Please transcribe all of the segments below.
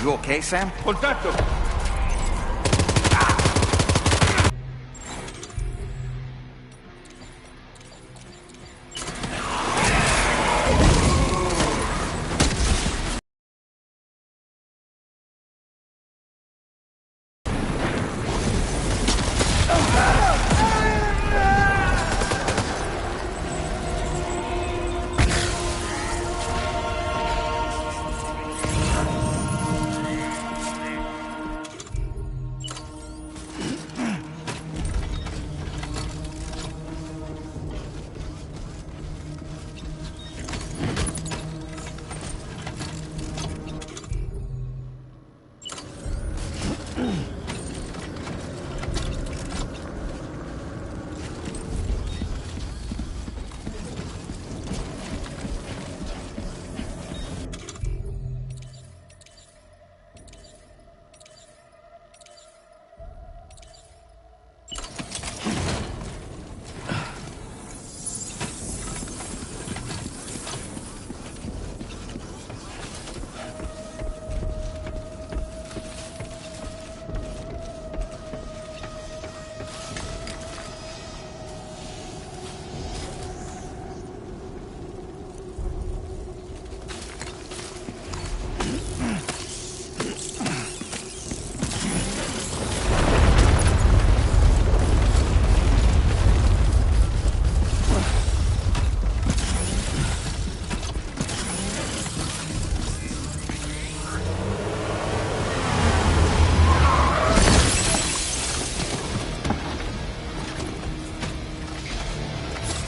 You okay, Sam? Contacto!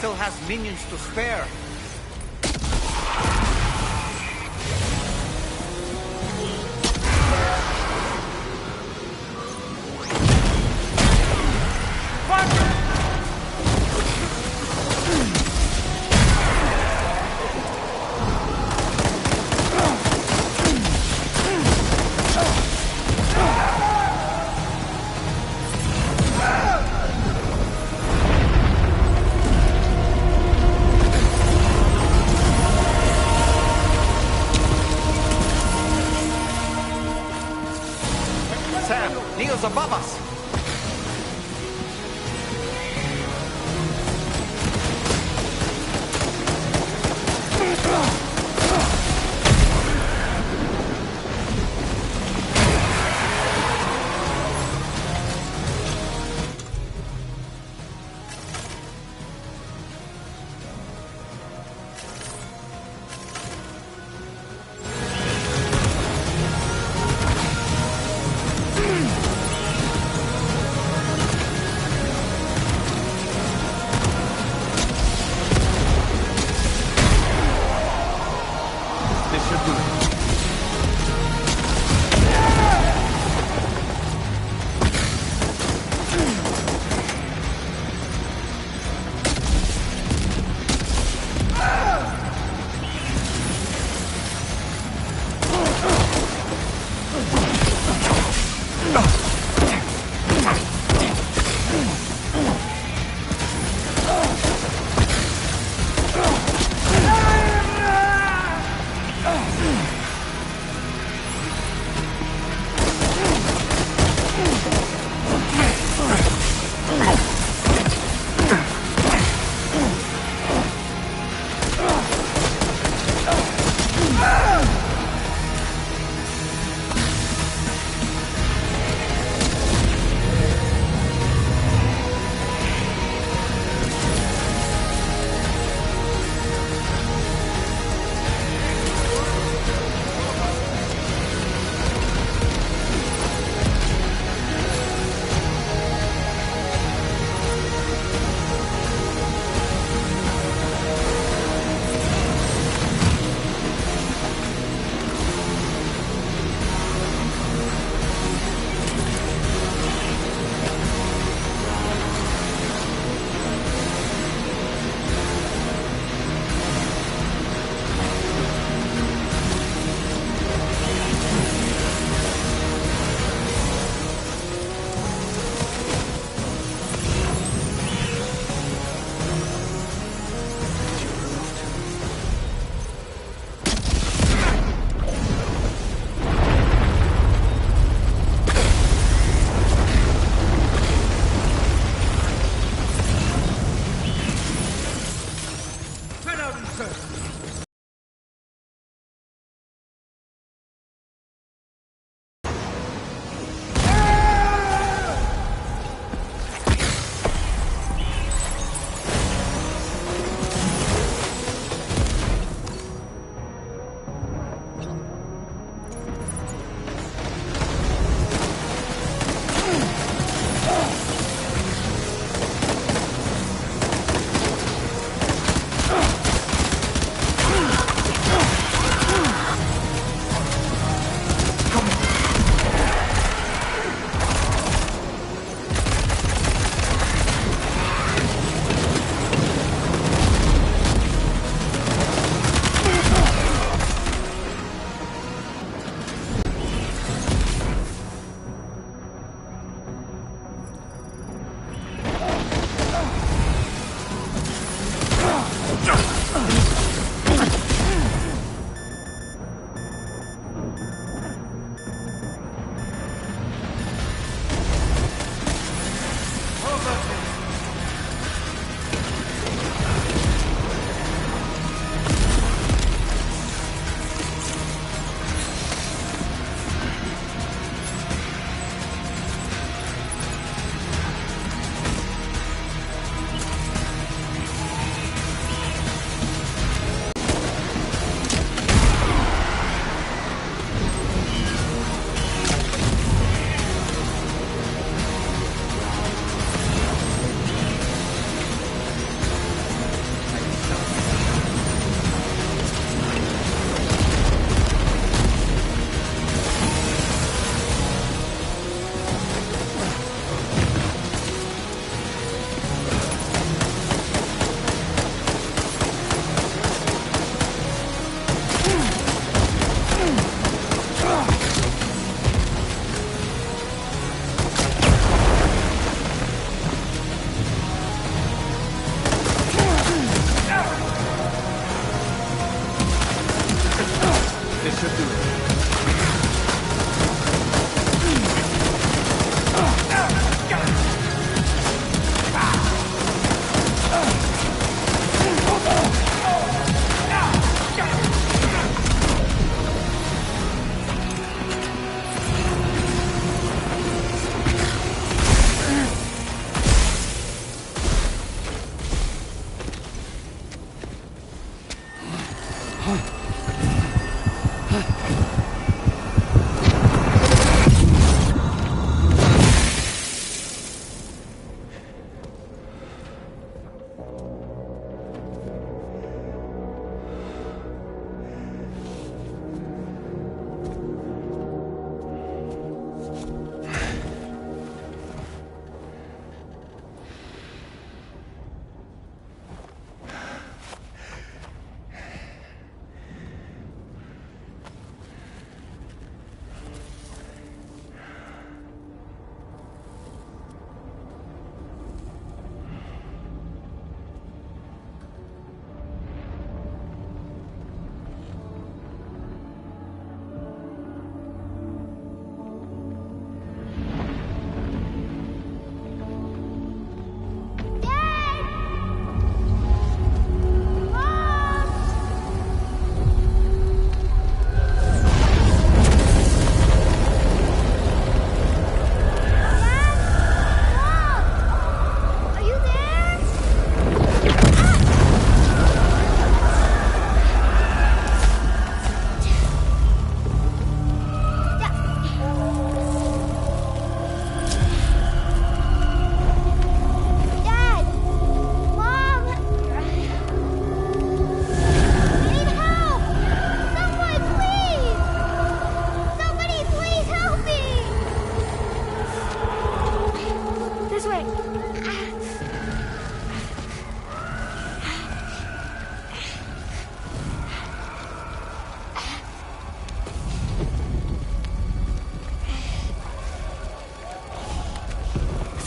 Still has minions to spare. Sam, Neil's above us.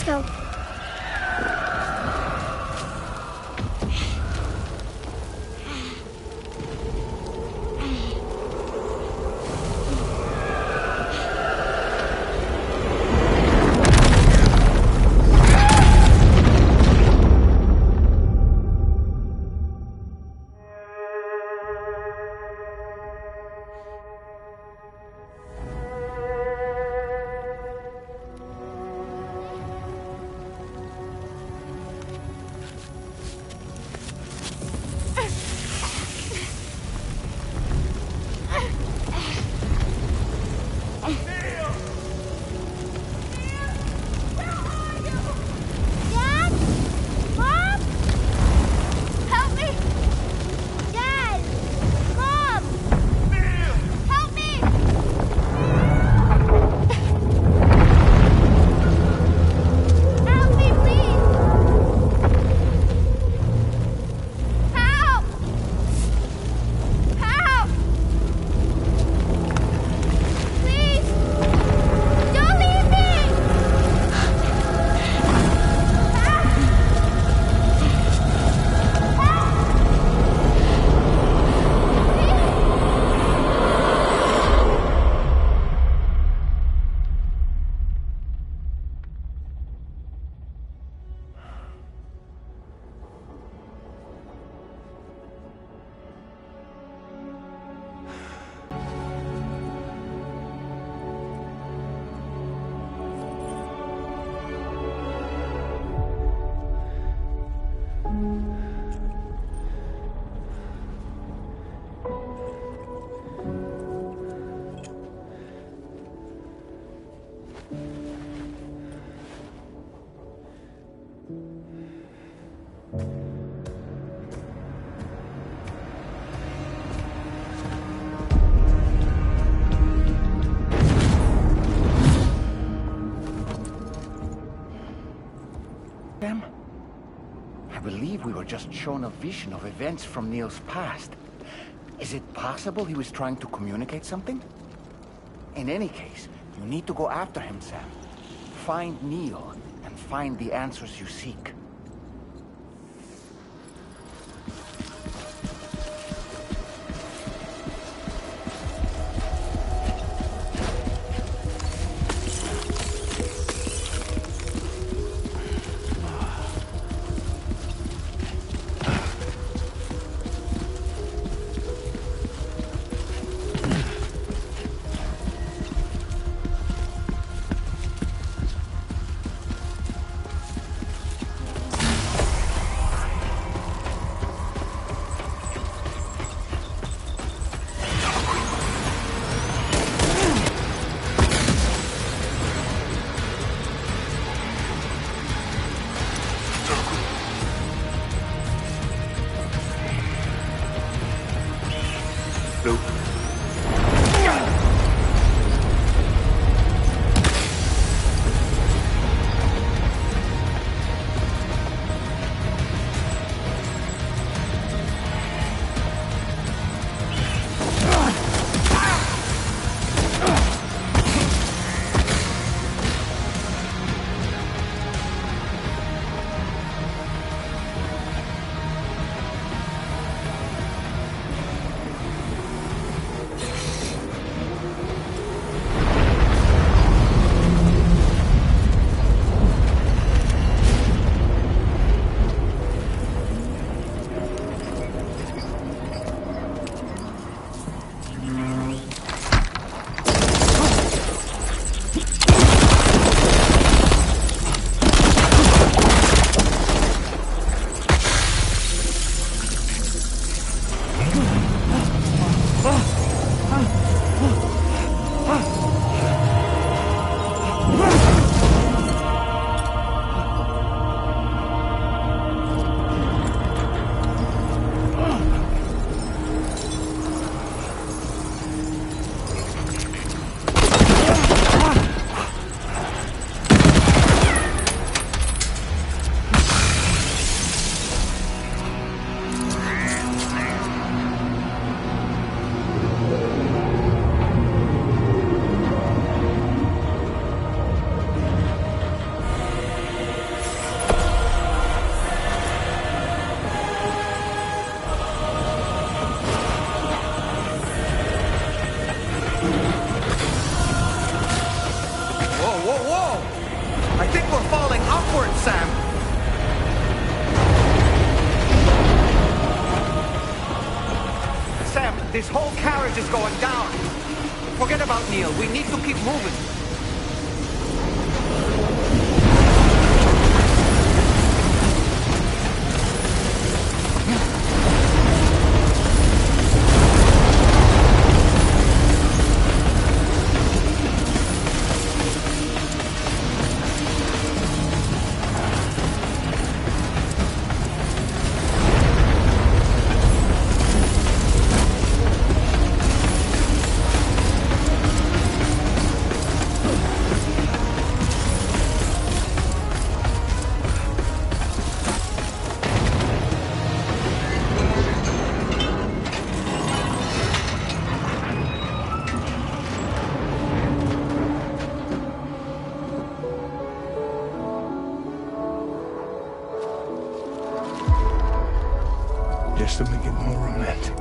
so. I believe we were just shown a vision of events from Neil's past. Is it possible he was trying to communicate something? In any case, you need to go after him, Sam. Find Neil, and find the answers you seek. whoa, whoa! I think we're falling upward, Sam! Sam, this whole carriage is going down. Forget about Neil. We need to keep moving. Just to make it more romantic.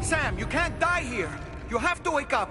Sam, you can't die here. You have to wake up.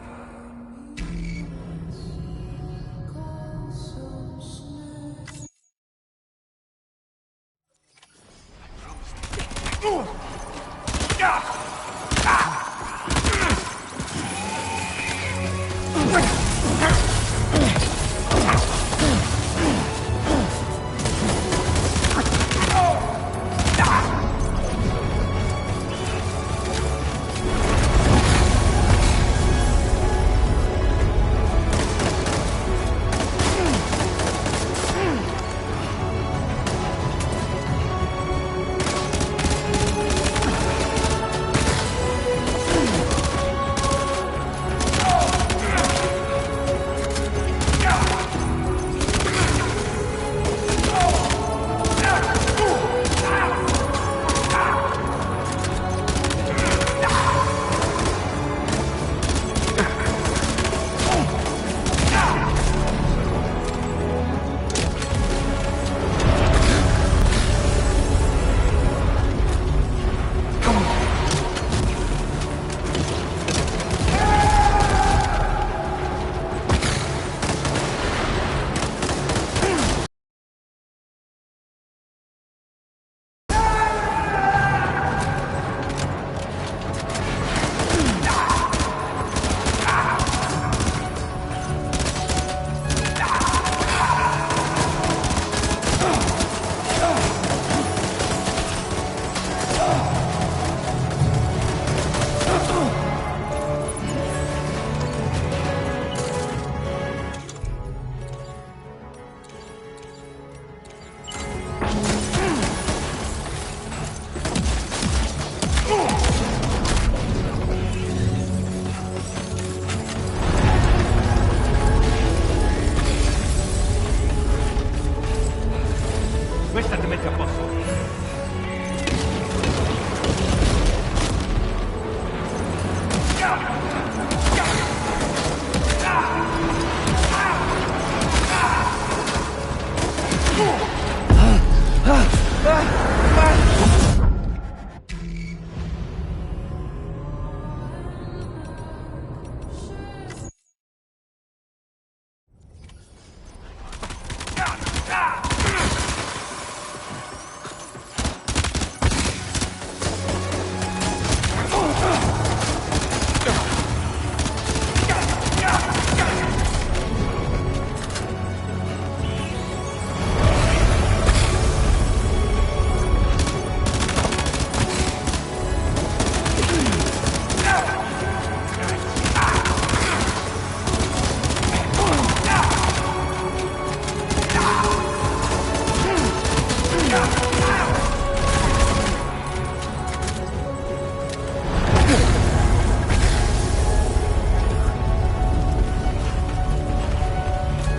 a posto.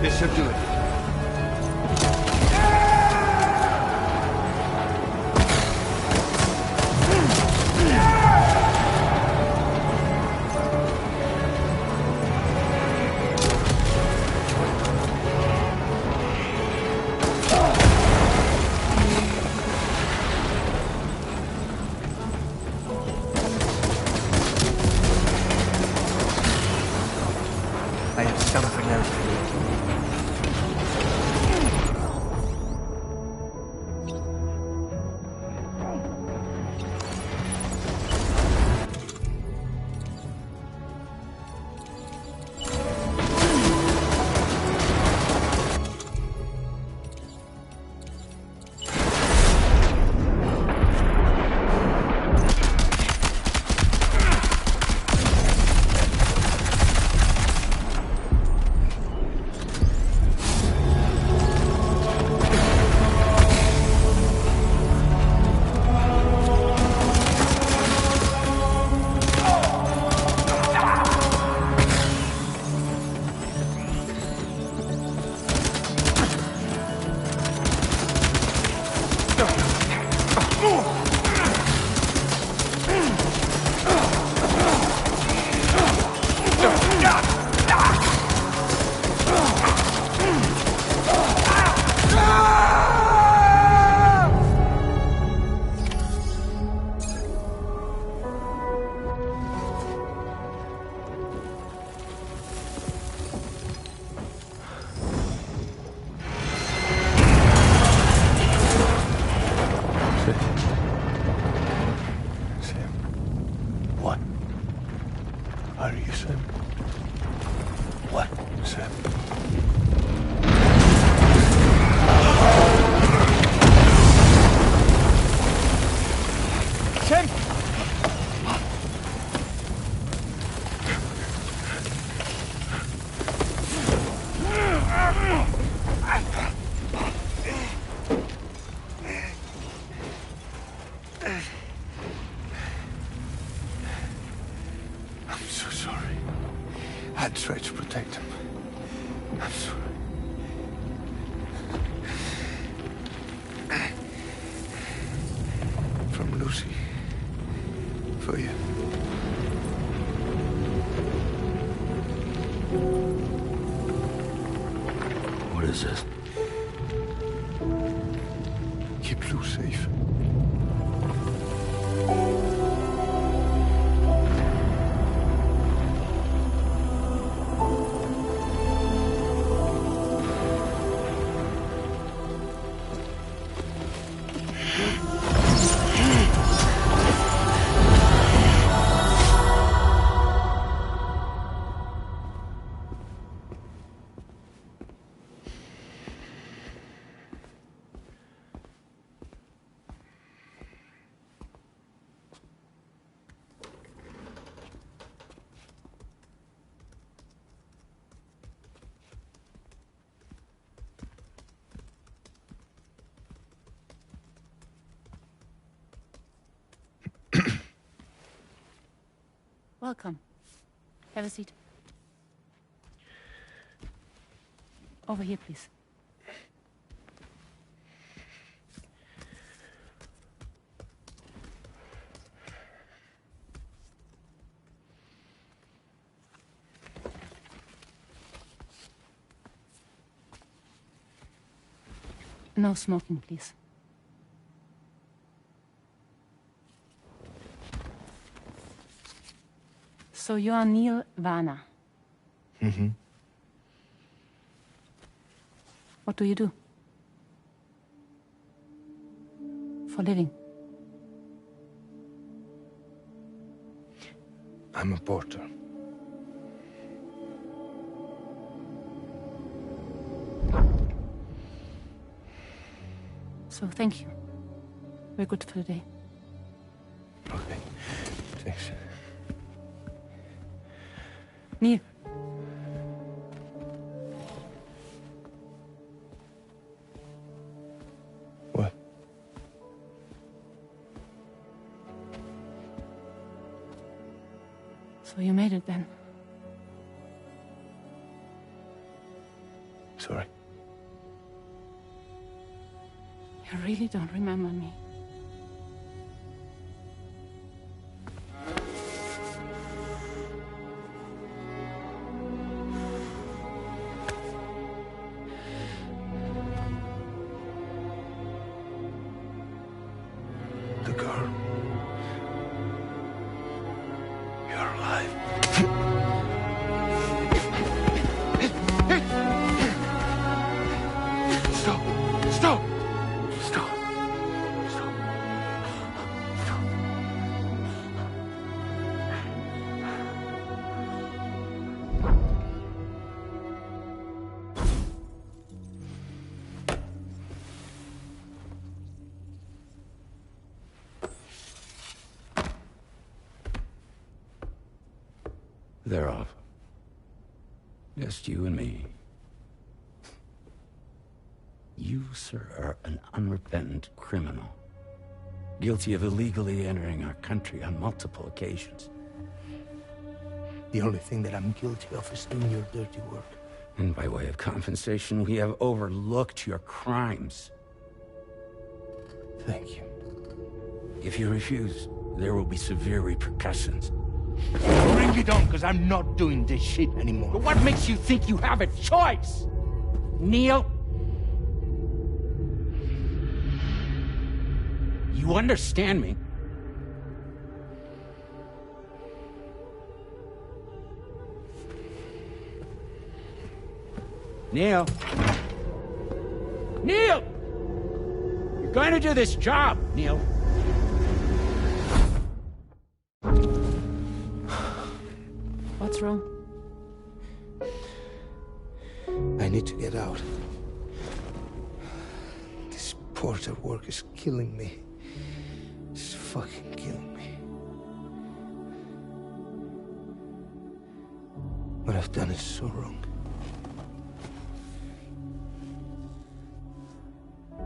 This should do it. I have something else to do. Sam. What? Are you Sam? What? Sam. Sam! I'm so sorry. I tried to protect him. I'm sorry. From Lucy. For you. What is this? Keep Lou safe. Welcome. Have a seat. Over here, please. No smoking, please. So you are Neil Varner. Mm-hmm. What do you do? For living? I'm a porter. So thank you. We're good for the day. Okay. Thanks. Neil. What? So you made it then? Sorry. You really don't remember me. The girl. You're alive. Stop! Stop! Stop! Stop! Stop! They're off. Just you and me. You, sir, are an unrepentant criminal. Guilty of illegally entering our country on multiple occasions. The only thing that I'm guilty of is doing your dirty work. And by way of compensation, we have overlooked your crimes. Thank you. If you refuse, there will be severe repercussions. Bring it on, because I'm not doing this shit anymore. But what makes you think you have a choice? Neil? You understand me? Neil? Neil! You're going to do this job, Neil. What's wrong? I need to get out. This porter work is killing me. It's fucking killing me. What I've done is so wrong.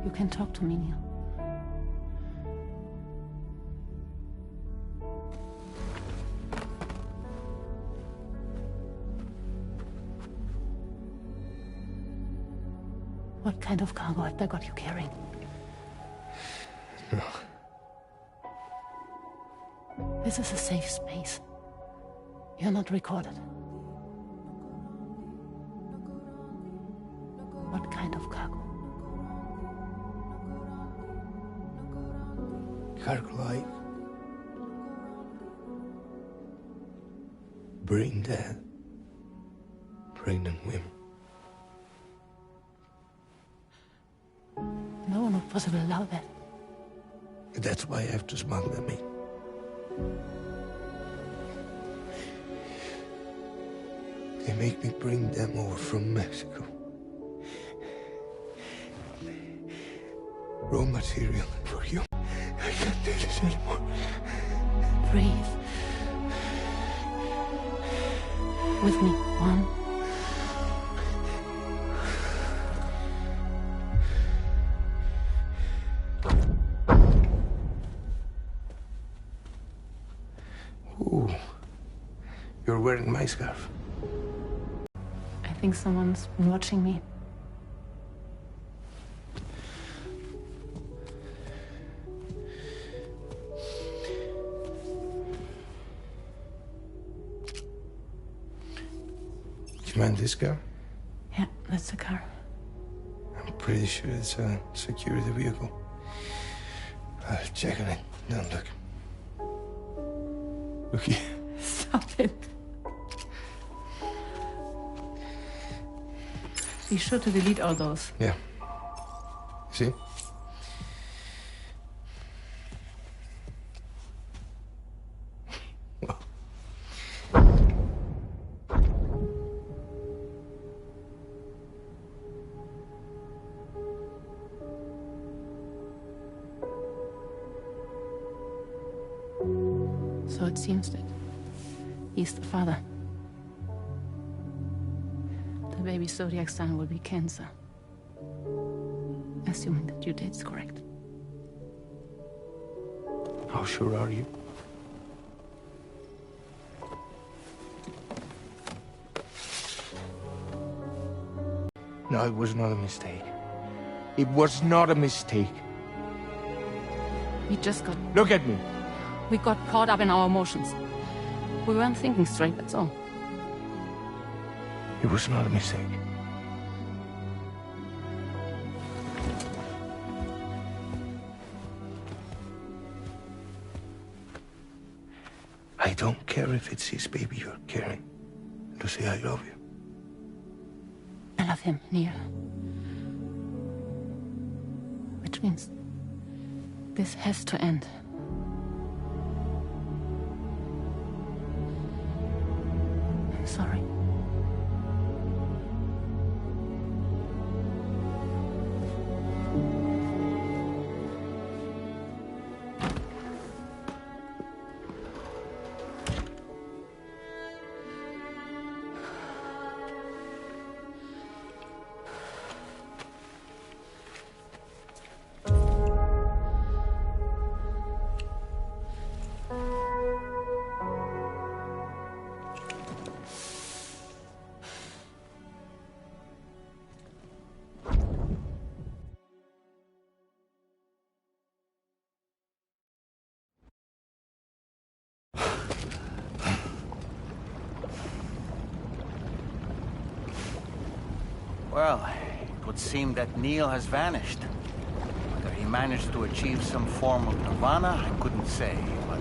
You can talk to me, Neil. What kind of cargo have they got you carrying? No. This is a safe space. You're not recorded. What kind of cargo? Cargo like brain dead, pregnant women. No one would possibly allow that. That's why I have to smuggle them in. They make me bring them over from Mexico. Raw material for you. I can't do this anymore. Breathe. With me. 1. Ooh. You're wearing my scarf. I think someone's been watching me. Do you mind this car? Yeah, that's the car. I'm pretty sure it's a security vehicle. I'll check on it. Don't look. Look here. Stop it. Be sure to delete all those. Yeah. See? So it seems that he's the father. The baby zodiac sign will be Cancer. Assuming that due date's correct. How sure are you? No, it was not a mistake. It was not a mistake. We just got... Look at me. We got caught up in our emotions. We weren't thinking straight, that's all. It was not a mistake. I don't care if it's his baby you're carrying. Lucy, I love you. I love him, Neil. Which means this has to end. I'm sorry. Well, it would seem that Neil has vanished. Whether he managed to achieve some form of nirvana, I couldn't say, but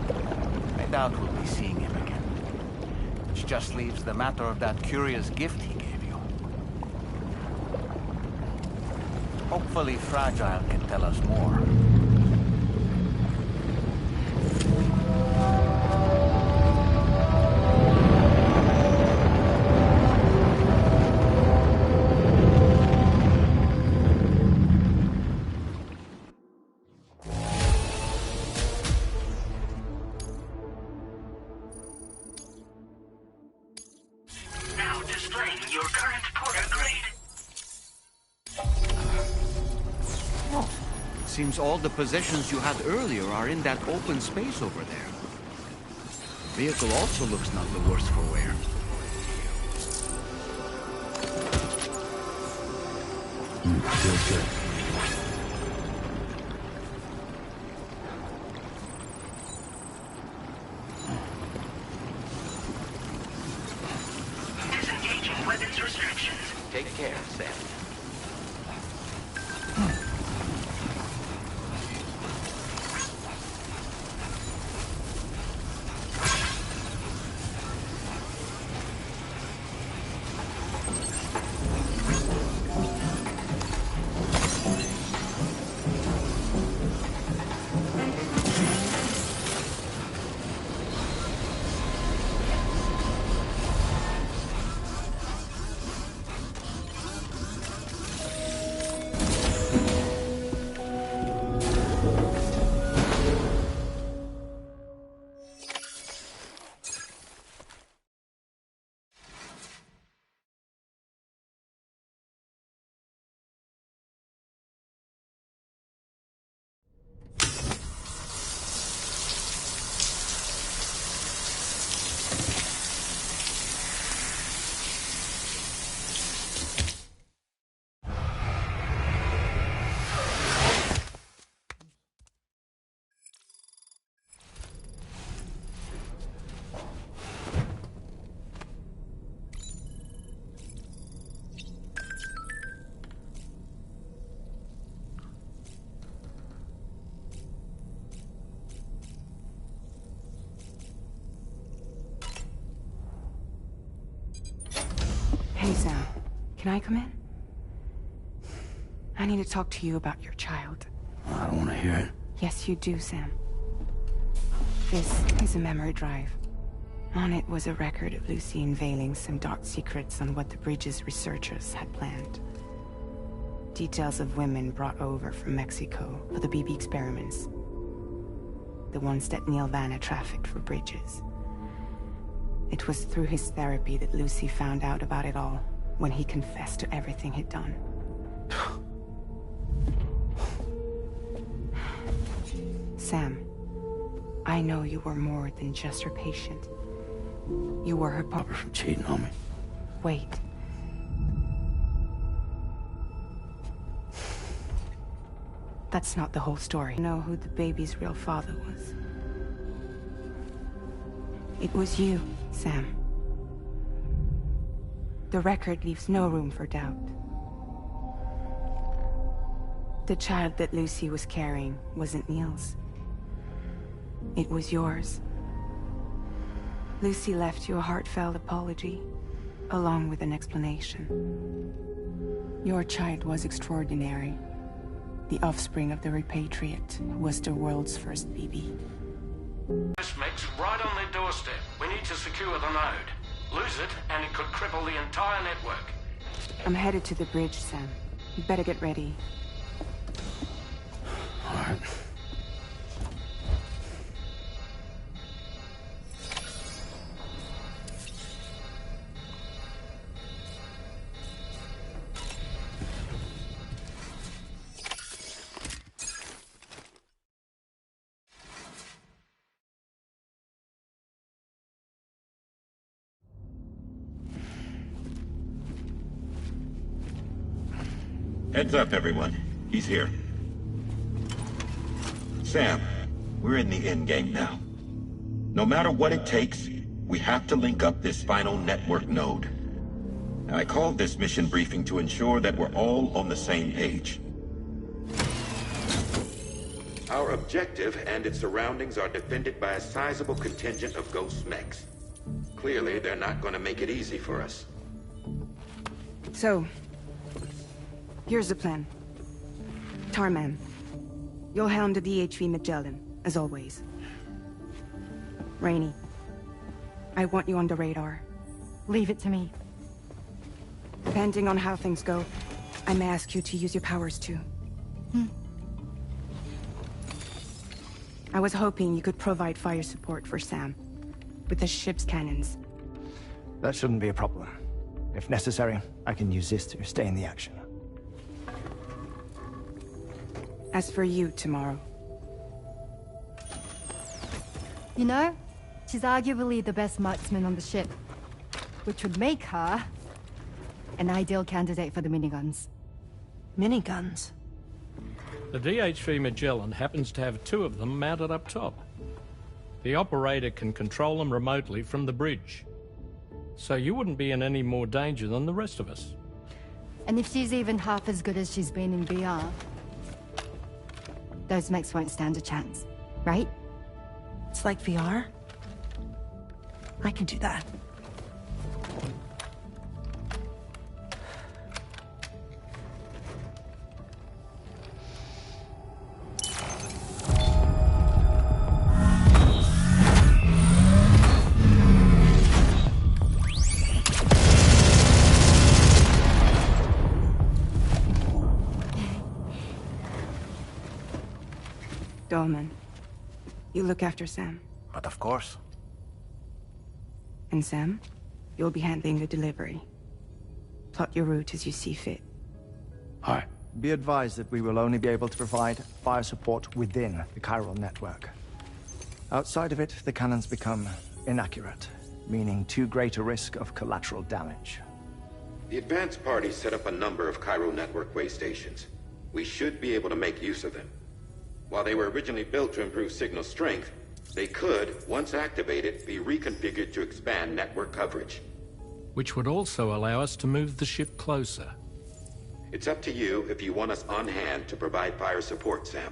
I doubt we'll be seeing him again. Which just leaves the matter of that curious gift he gave you. Hopefully Fragile can tell us more. Seems all the possessions you had earlier are in that open space over there. The vehicle also looks not the worse for wear. Feels good. Disengaging weapons restrictions. Take care, Sam. Hey, Sam. Can I come in? I need to talk to you about your child. I don't want to hear it. Yes, you do, Sam. This is a memory drive. On it was a record of Lucy unveiling some dark secrets on what the Bridges researchers had planned. Details of women brought over from Mexico for the BB experiments. The ones that Neil Vanna trafficked for Bridges. It was through his therapy that Lucy found out about it all, when he confessed to everything he'd done. Sam, I know you were more than just her patient. You were her Papa from cheating on me. Wait. That's not the whole story. I know who the baby's real father was. It was you, Sam. The record leaves no room for doubt. The child that Lucy was carrying wasn't Neil's. It was yours. Lucy left you a heartfelt apology, along with an explanation. Your child was extraordinary. The offspring of the repatriate who was the world's first BB. This makes right on their doorstep. We need to secure the node. Lose it, and it could cripple the entire network. I'm headed to the bridge, Sam. You better get ready. All right. Heads up, everyone. He's here. Sam, we're in the endgame now. No matter what it takes, we have to link up this final network node. I called this mission briefing to ensure that we're all on the same page. Our objective and its surroundings are defended by a sizable contingent of ghost mechs. Clearly, they're not going to make it easy for us. So, here's the plan. Tarman, you'll helm the DHV Magellan, as always. Rainey, I want you on the radar. Leave it to me. Depending on how things go, I may ask you to use your powers too. I was hoping you could provide fire support for Sam, with the ship's cannons. That shouldn't be a problem. If necessary, I can use this to stay in the action. As for you, tomorrow. You know, she's arguably the best marksman on the ship, which would make her an ideal candidate for the miniguns. Miniguns? The DHV Magellan happens to have 2 of them mounted up top. The operator can control them remotely from the bridge. So you wouldn't be in any more danger than the rest of us. And if she's even half as good as she's been in VR, those mechs won't stand a chance, right? It's like VR? I can do that. Dolman, you look after Sam. But of course. And Sam, you'll be handling the delivery. Plot your route as you see fit. All right. Be advised that we will only be able to provide fire support within the chiral network. Outside of it, the cannons become inaccurate, meaning too great a risk of collateral damage. The advanced party set up a number of chiral network way stations. We should be able to make use of them. While they were originally built to improve signal strength, they could, once activated, be reconfigured to expand network coverage. Which would also allow us to move the ship closer. It's up to you if you want us on hand to provide fire support, Sam.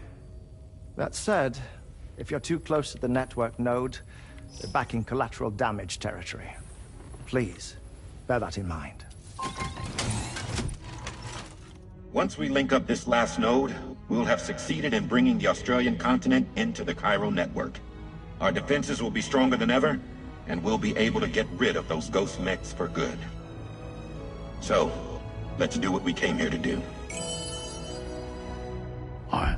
That said, if you're too close to the network node, they're back in collateral damage territory. Please, bear that in mind. Once we link up this last node, we'll have succeeded in bringing the Australian continent into the Cairo network. Our defenses will be stronger than ever, and we'll be able to get rid of those ghost mechs for good. So, let's do what we came here to do. All right.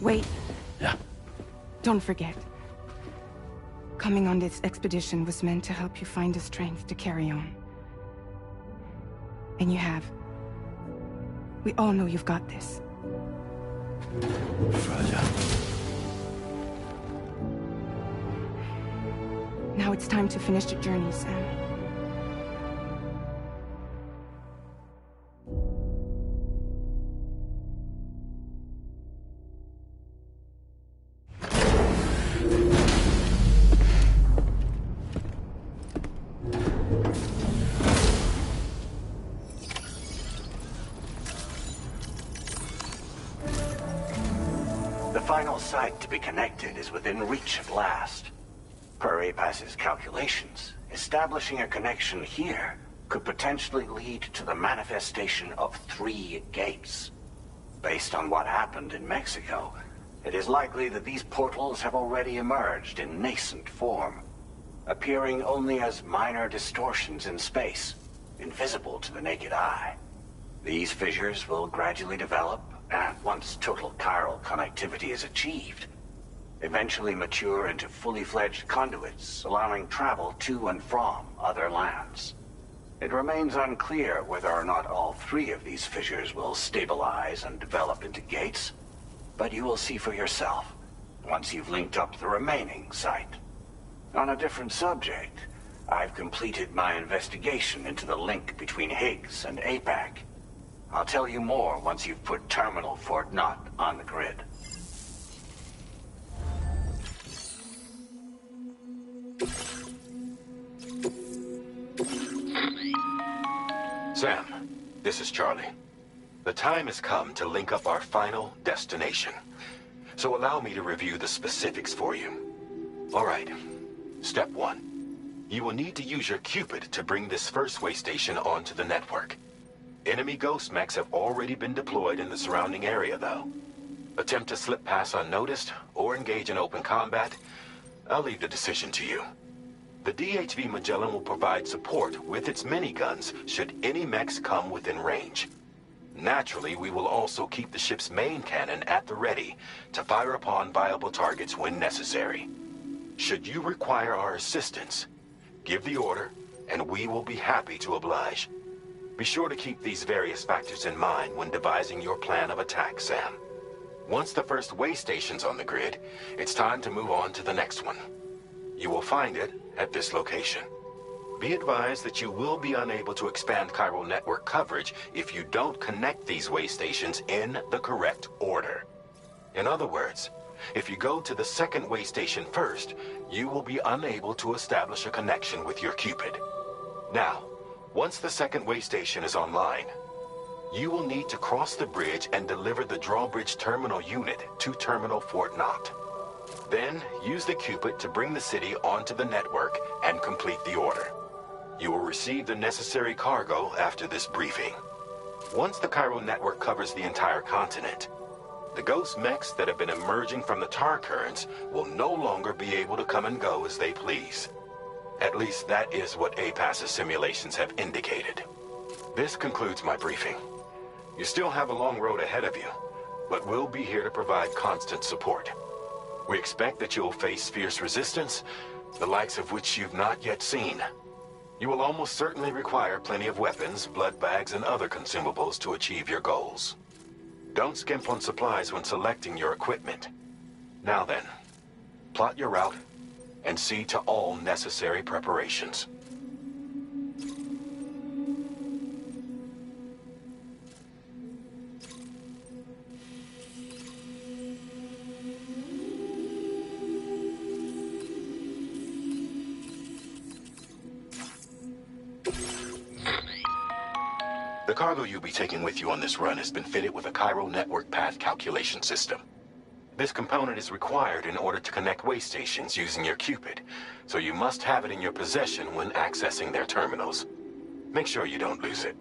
Wait. Yeah. Don't forget. Coming on this expedition was meant to help you find the strength to carry on. And you have. We all know you've got this. Fragile. Now it's time to finish the journey, Sam. The final site to be connected is within reach at last. Per APAS's calculations, establishing a connection here could potentially lead to the manifestation of 3 gates. Based on what happened in Mexico, it is likely that these portals have already emerged in nascent form, appearing only as minor distortions in space, invisible to the naked eye. These fissures will gradually develop, and once total chiral connectivity is achieved, eventually mature into fully fledged conduits, allowing travel to and from other lands. It remains unclear whether or not all 3 of these fissures will stabilize and develop into gates, but you will see for yourself once you've linked up the remaining site. On a different subject, I've completed my investigation into the link between Higgs and APAC. I'll tell you more once you've put Terminal Fort Knott on the grid. Sam, this is Charlie. The time has come to link up our final destination. So allow me to review the specifics for you. All right. Step 1. You will need to use your Cupid to bring this first way station onto the network. Enemy ghost mechs have already been deployed in the surrounding area, though. Attempt to slip past unnoticed or engage in open combat, I'll leave the decision to you. The DHV Magellan will provide support with its miniguns should any mechs come within range. Naturally, we will also keep the ship's main cannon at the ready to fire upon viable targets when necessary. Should you require our assistance, give the order, and we will be happy to oblige. Be sure to keep these various factors in mind when devising your plan of attack, Sam. Once the first way station's on the grid, it's time to move on to the next one. You will find it at this location. Be advised that you will be unable to expand Cairo network coverage if you don't connect these way stations in the correct order. In other words, if you go to the second way station first, you will be unable to establish a connection with your Cupid. Now, once the second way station is online, you will need to cross the bridge and deliver the drawbridge terminal unit to Terminal Fort Knott. Then, use the Cupid to bring the city onto the network and complete the order. You will receive the necessary cargo after this briefing. Once the Cairo network covers the entire continent, the ghost mechs that have been emerging from the tar currents will no longer be able to come and go as they please. At least that is what APAS's simulations have indicated. This concludes my briefing. You still have a long road ahead of you, but we'll be here to provide constant support. We expect that you'll face fierce resistance, the likes of which you've not yet seen. You will almost certainly require plenty of weapons, blood bags, and other consumables to achieve your goals. Don't skimp on supplies when selecting your equipment. Now then, plot your route and see to all necessary preparations. The cargo you'll be taking with you on this run has been fitted with a Cairo network path calculation system. This component is required in order to connect way stations using your Cupid, so you must have it in your possession when accessing their terminals. Make sure you don't lose it.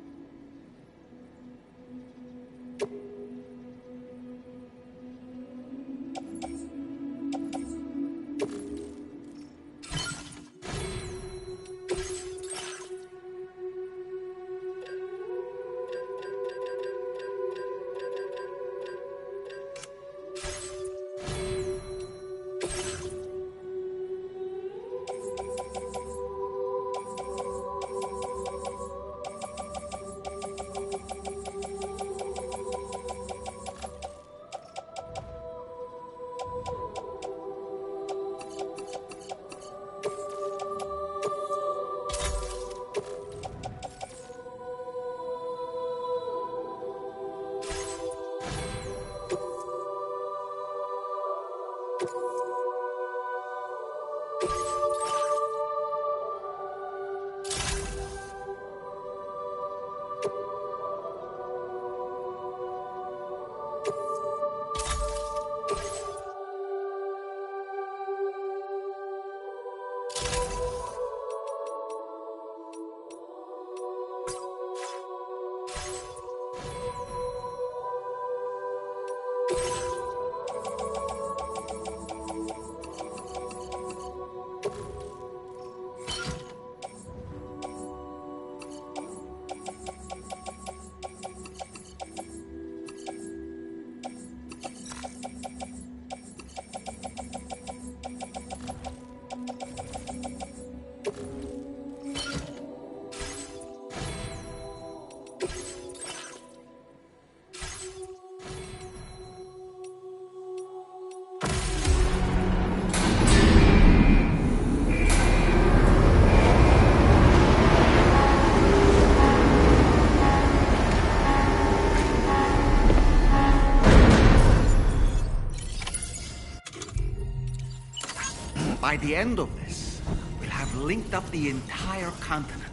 By the end of this, we'll have linked up the entire continent.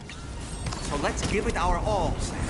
So let's give it our all, Sam.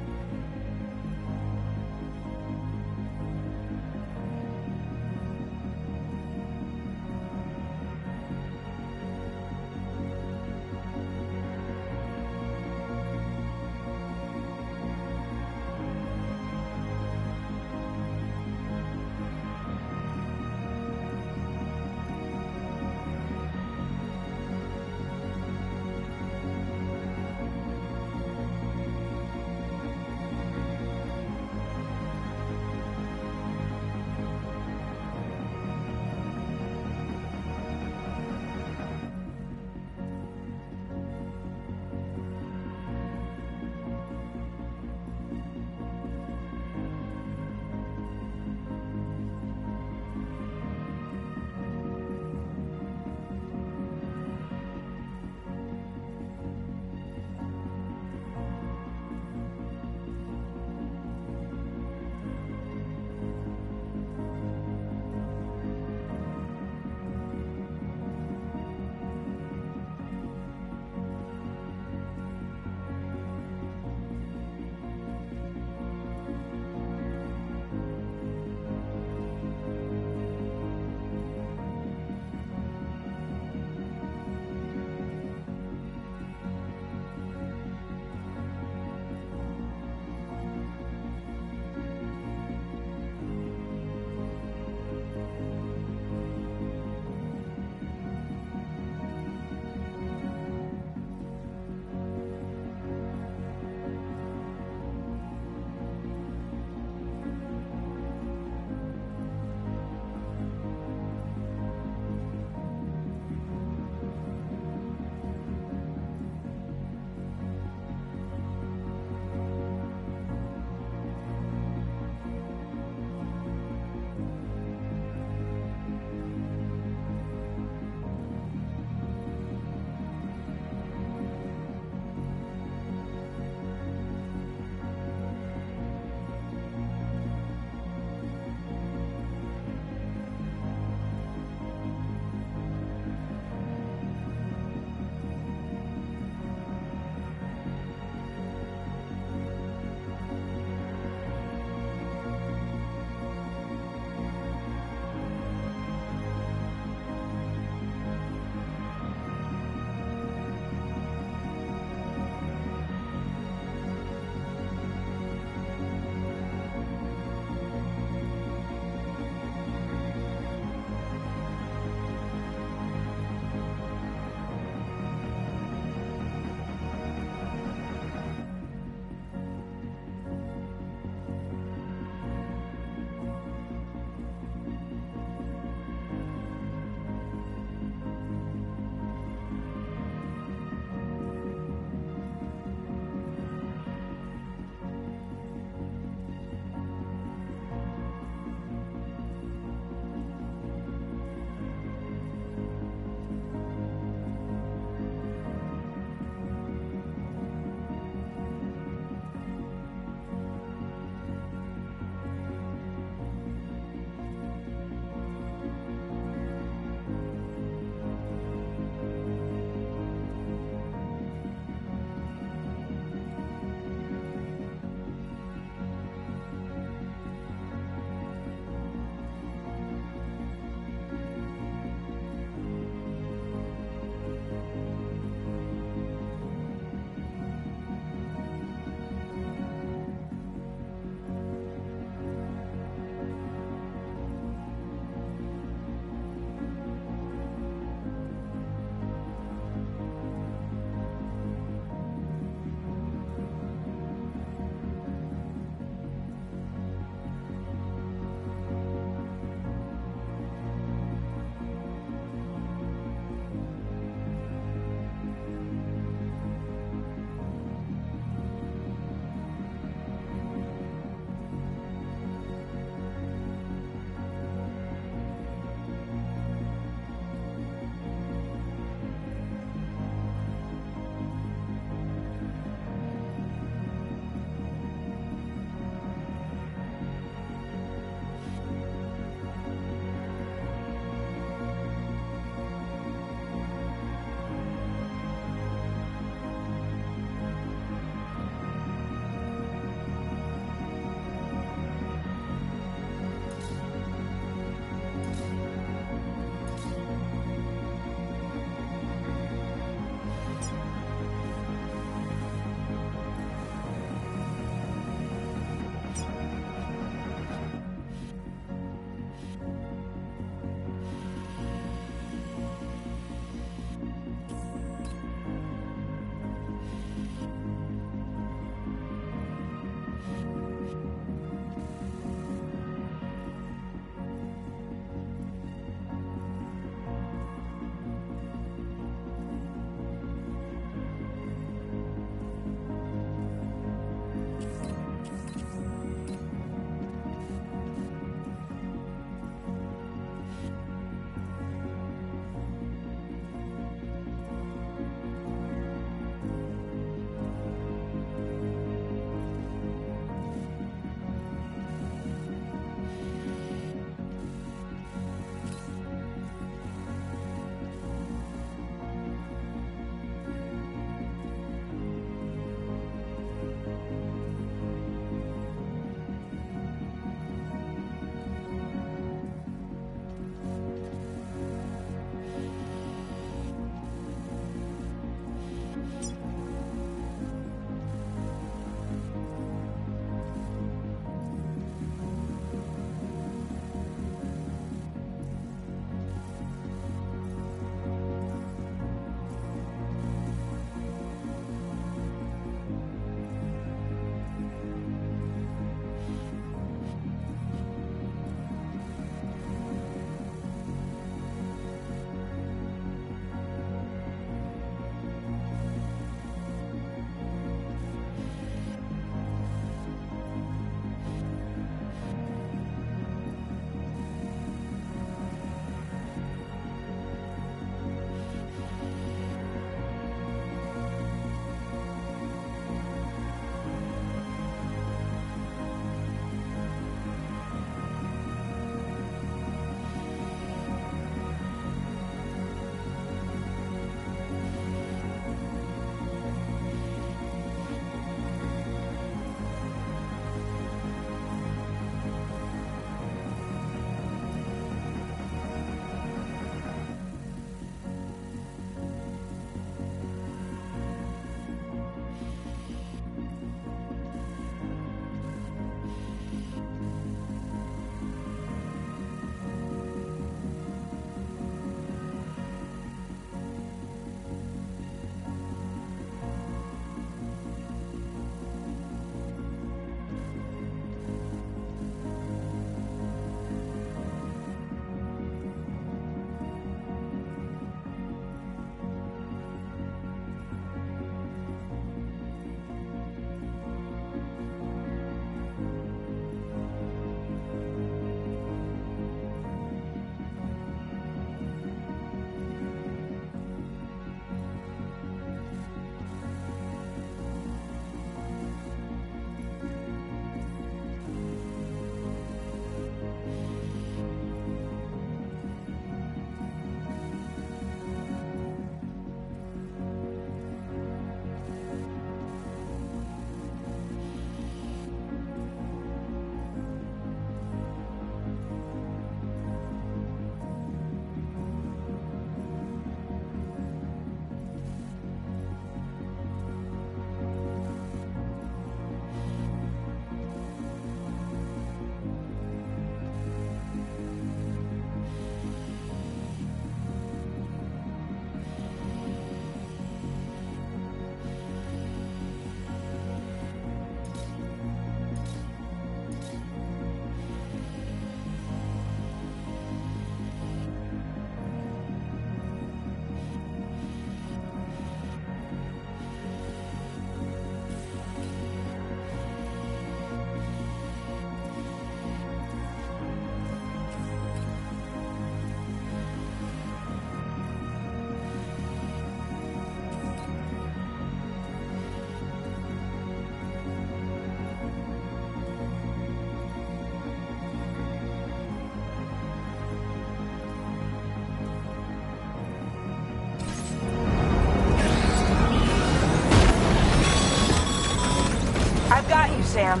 got you, Sam.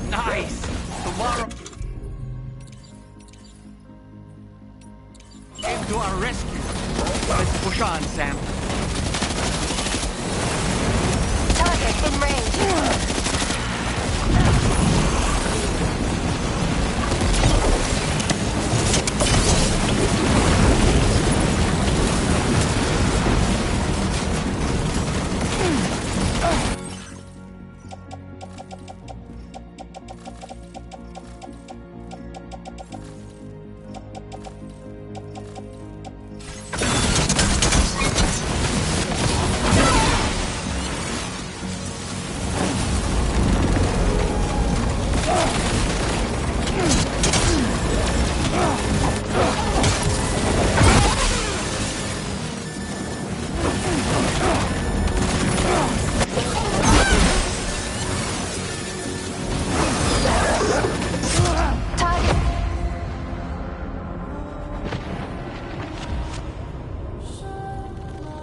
Nice! Tomorrow... Came to our rescue. Let's push on, Sam. Target in range.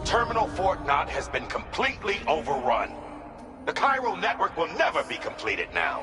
Terminal Fort Knott has been completely overrun. The Cairo network will never be completed now.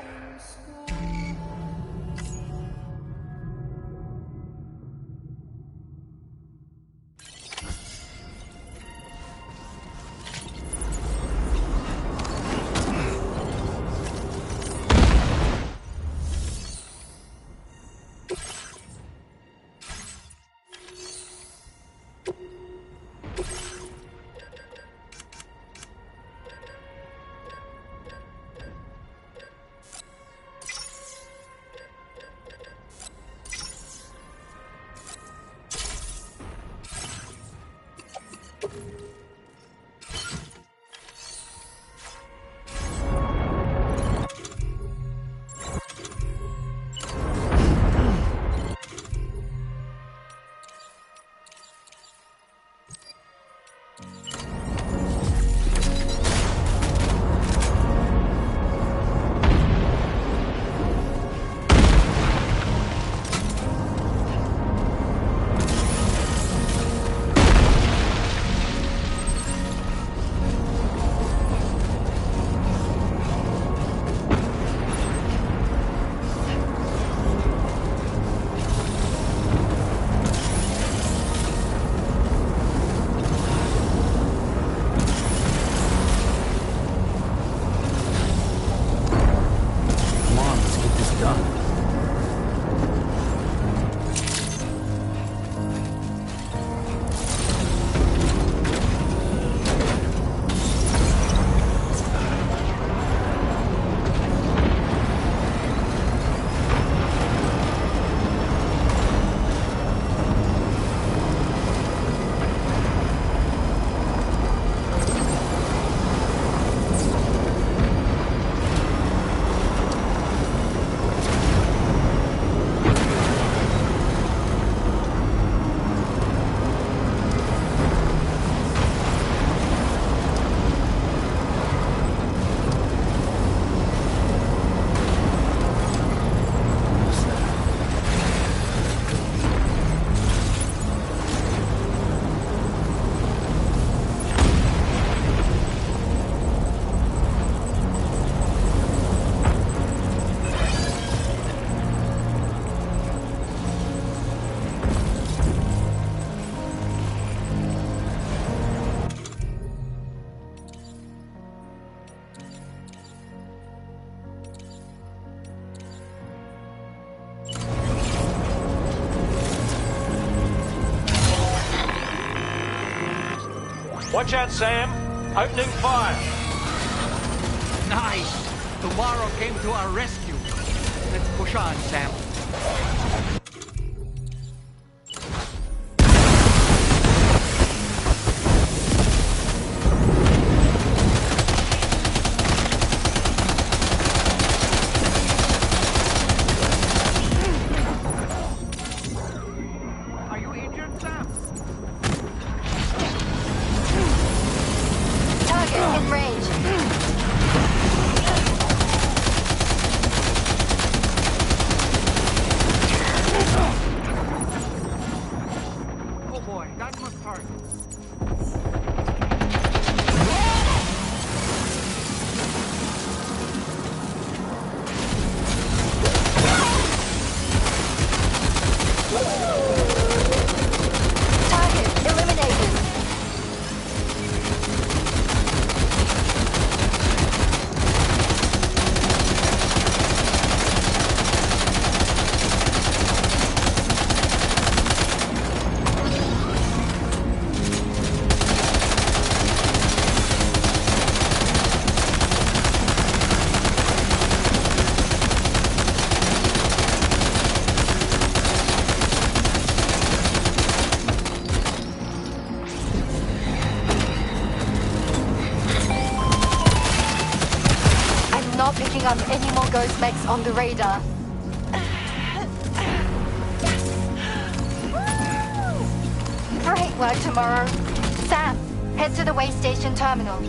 Watch out, Sam. Opening fire. Nice! Tomorrow came to our rescue. Let's push on, Sam. Are you injured, Sam? Target in range. not picking up any more ghost mechs on the radar. Great work tomorrow. Sam, head to the way station terminal.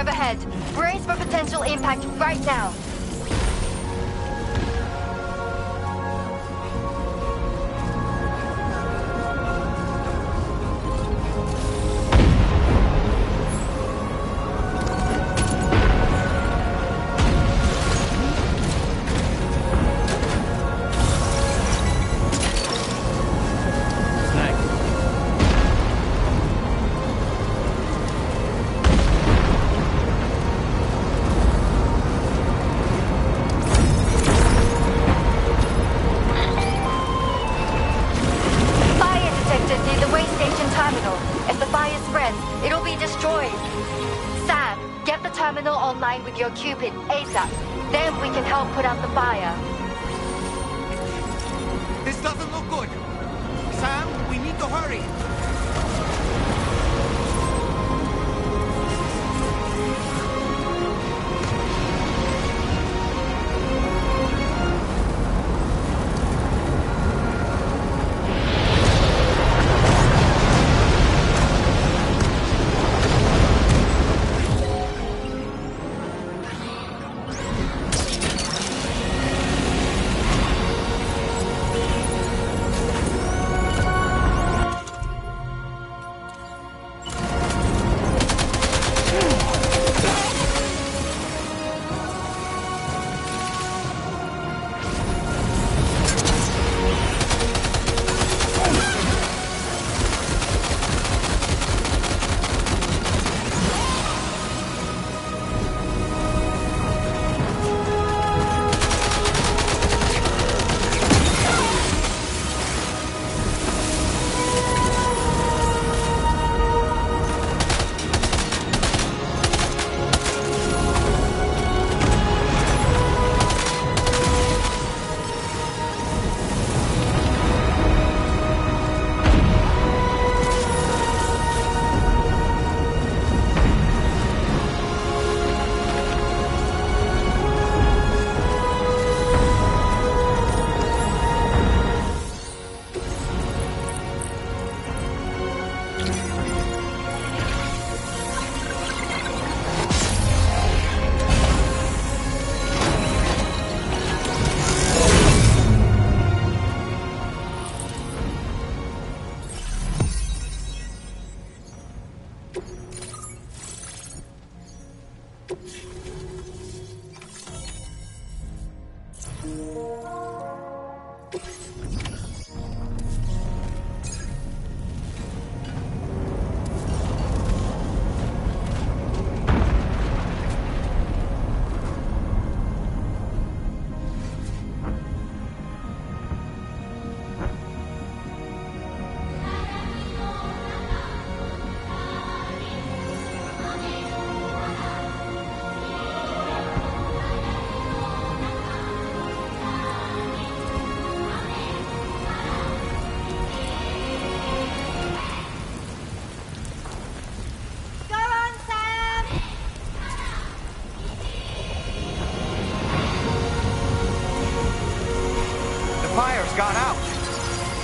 Overhead. Brace for potential impact right now. With your Cupid ASAP. Then we can help put out the fire. This doesn't look good. Sam, we need to hurry.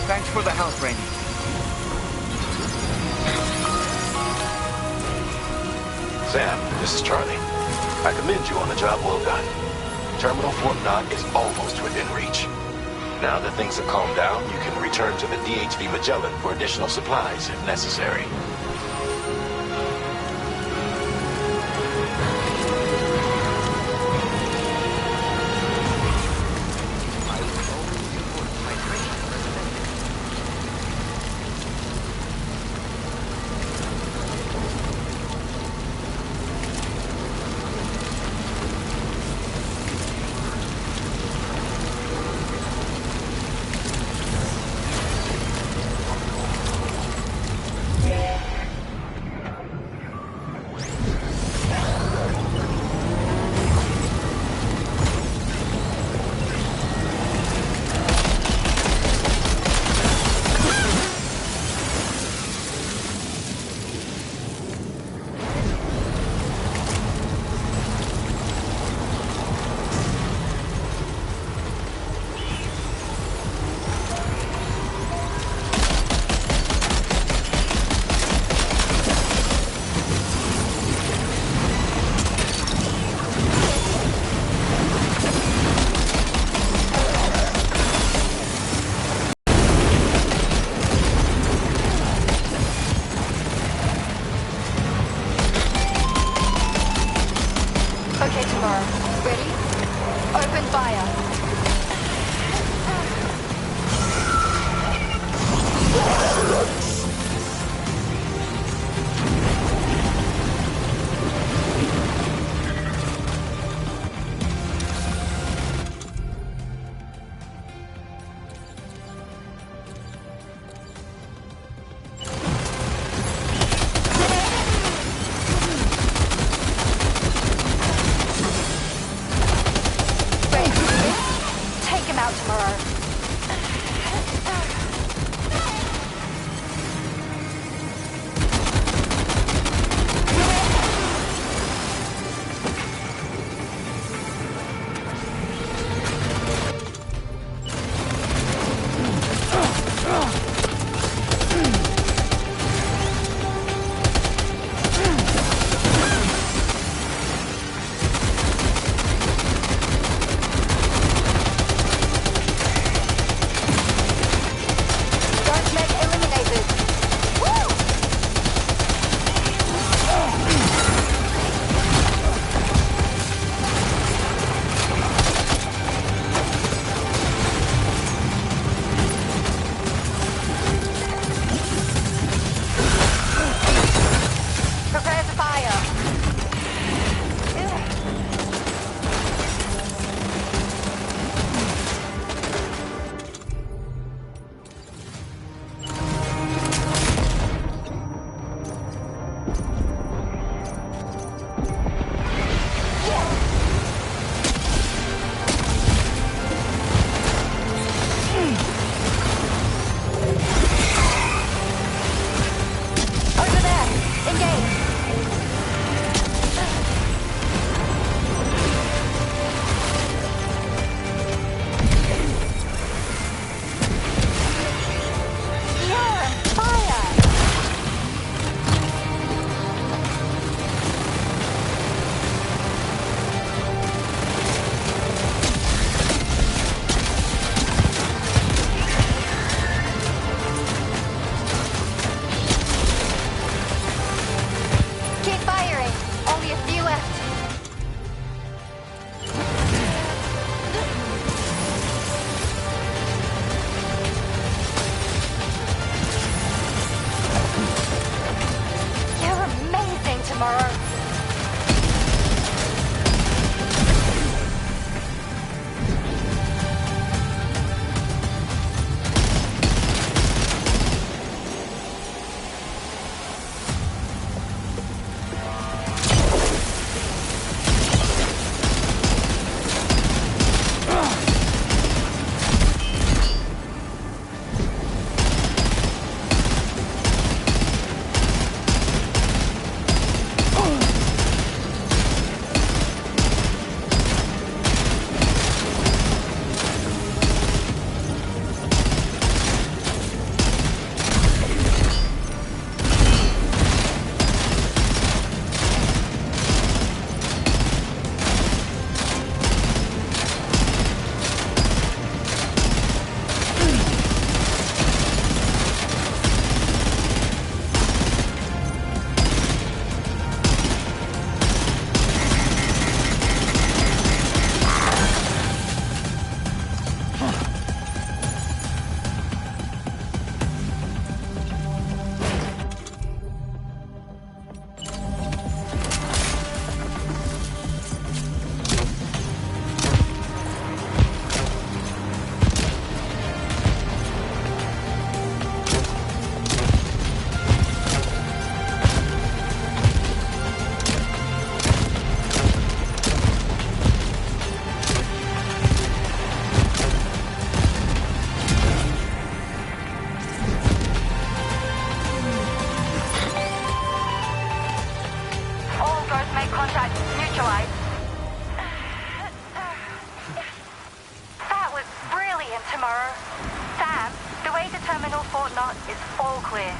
Thanks for the help, Rainey. Sam, this is Charlie. I commend you on a job well done. Terminal Fort Knott is almost within reach. Now that things have calmed down, you can return to the DHV Magellan for additional supplies if necessary. Fort Knot is all clear.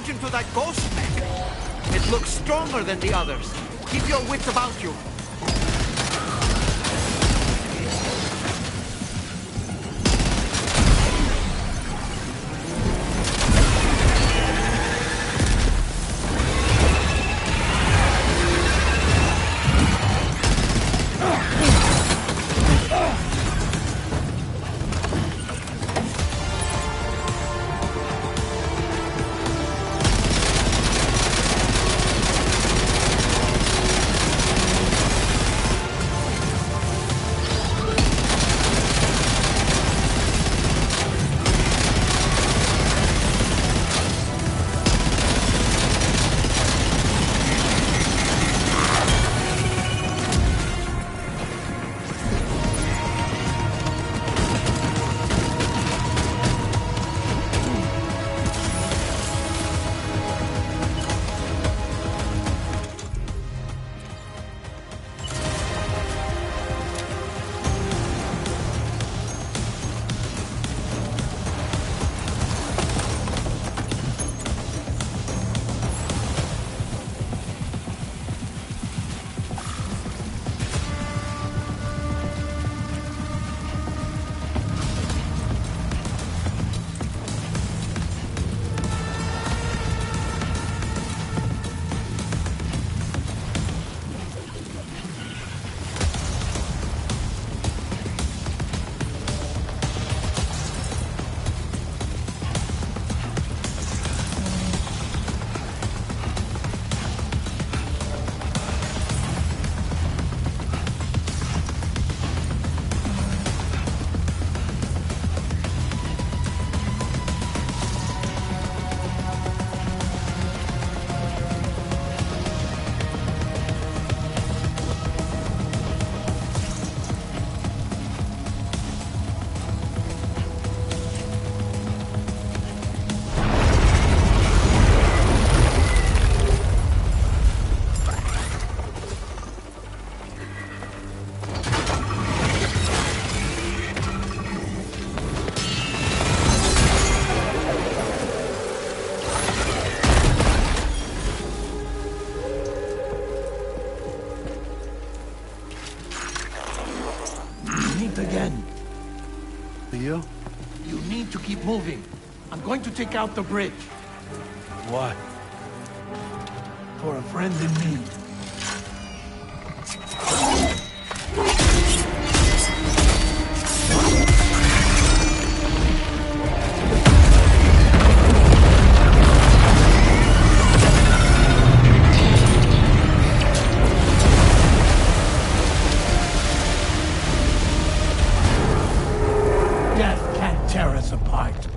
To that ghost mech. It looks stronger than the others. Keep your wits about you. Again. You? You need to keep moving. I'm going to take out the bridge. Why? For a friend in need. Tear us apart.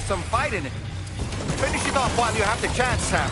some fight in it. Finish it off while you have the chance, Sam.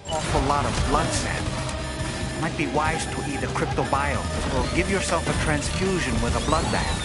Awful lot of blood, Sam. Might be wise to eat a cryptobio, or give yourself a transfusion with a blood bag.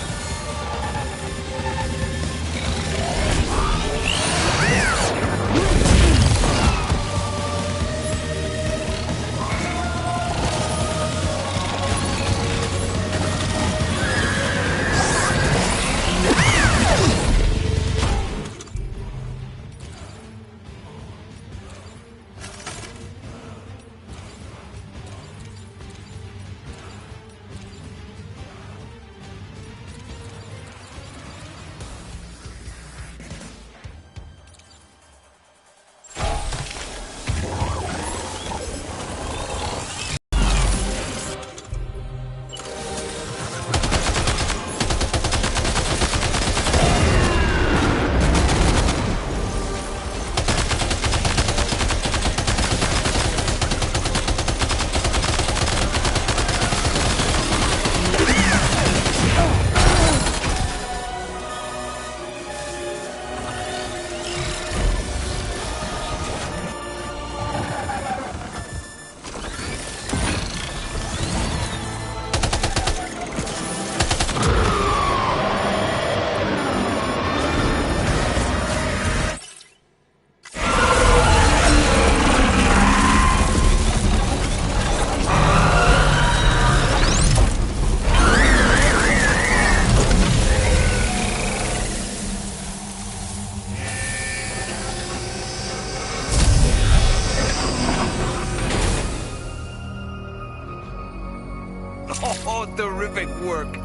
Oh, terrific work.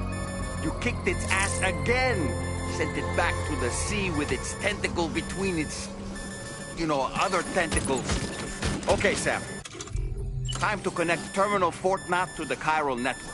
You kicked its ass again. Sent it back to the sea with its tentacle between its, other tentacles. Okay, Sam. Time to connect Terminal Fort Map to the chiral network.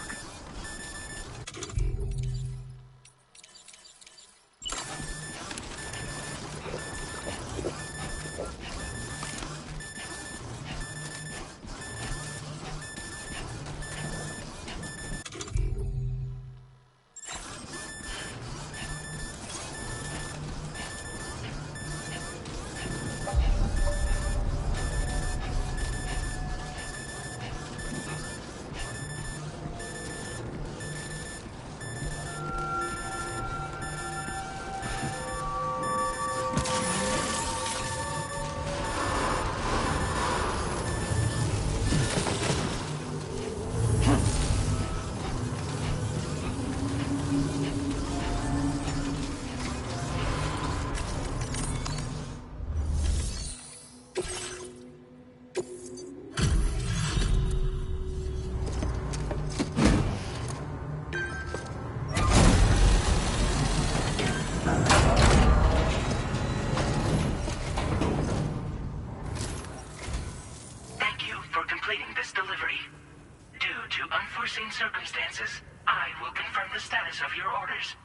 completing this delivery. Due to unforeseen circumstances, I will confirm the status of your orders.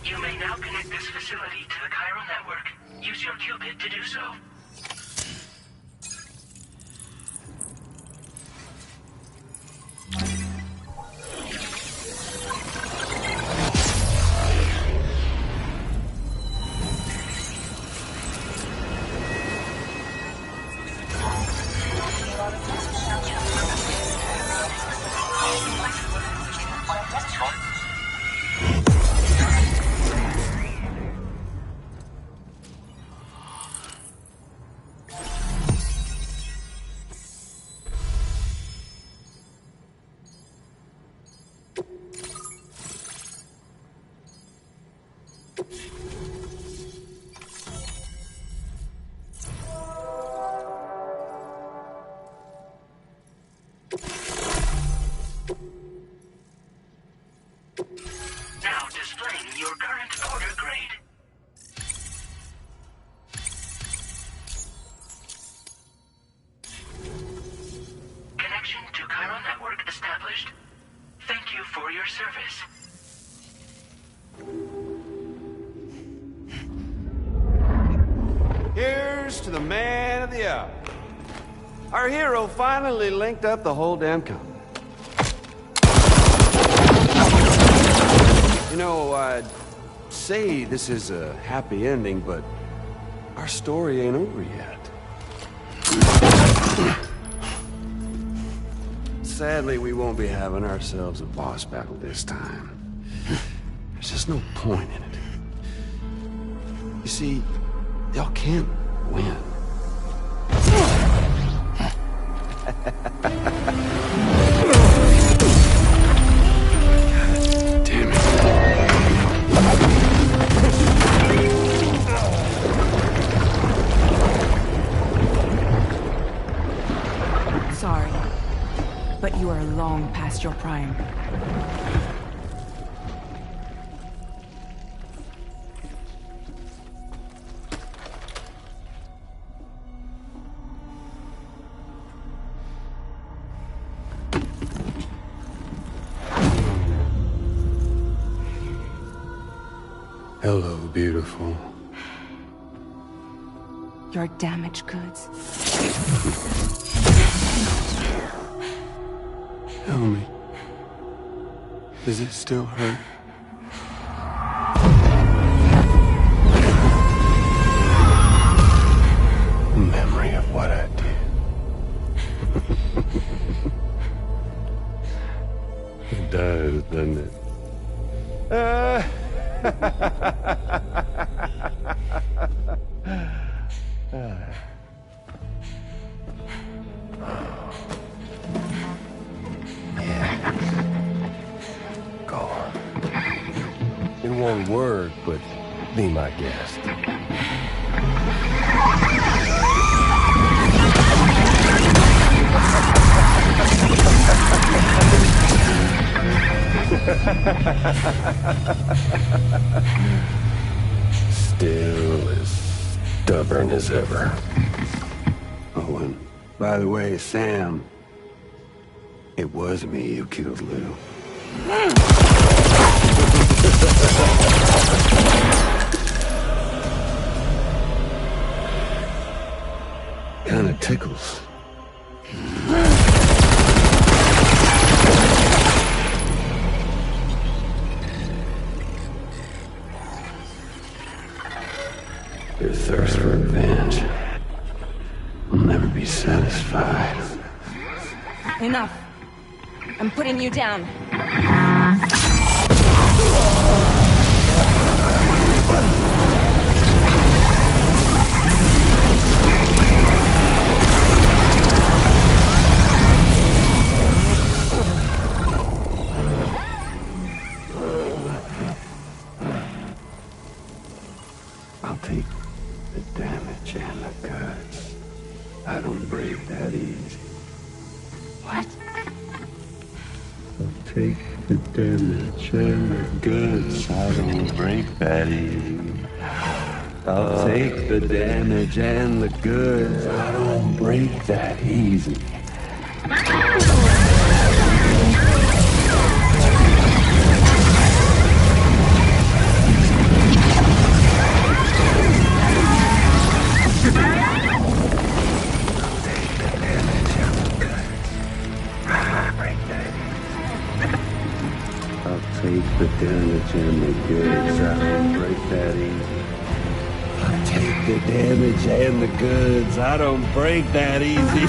You may now connect this facility to the Chiral network. Use your qubit to do so. Now displaying your current order grade. Connection to Chiral network established. Thank you for your service. Here's to the man of the hour. Our hero finally linked up the whole damn company. You know, I'd say this is a happy ending, but our story ain't over yet. Sadly, we won't be having ourselves a boss battle this time. There's just no point in it. You see, y'all can't win. Damn it. Sorry, but you are long past your prime. Hello, beautiful. Your damaged goods. Tell me, does it still hurt? The memory of what I did. It does, doesn't it? Go. It won't work, but be my guest. Still as stubborn as ever. Oh, and by the way, Sam, it was me who killed Lou. Kinda tickles. Your thirst for revenge will never be satisfied. Enough. I'm putting you down. I'll take the damage and the cuts. I don't break that easy. What? I'll take the damage and the goods. I don't break that easy. I'll take the damage and the goods. I don't break that easy. Take the damage and the goods. I don't break that easy. I take the damage and the goods. I don't break that easy.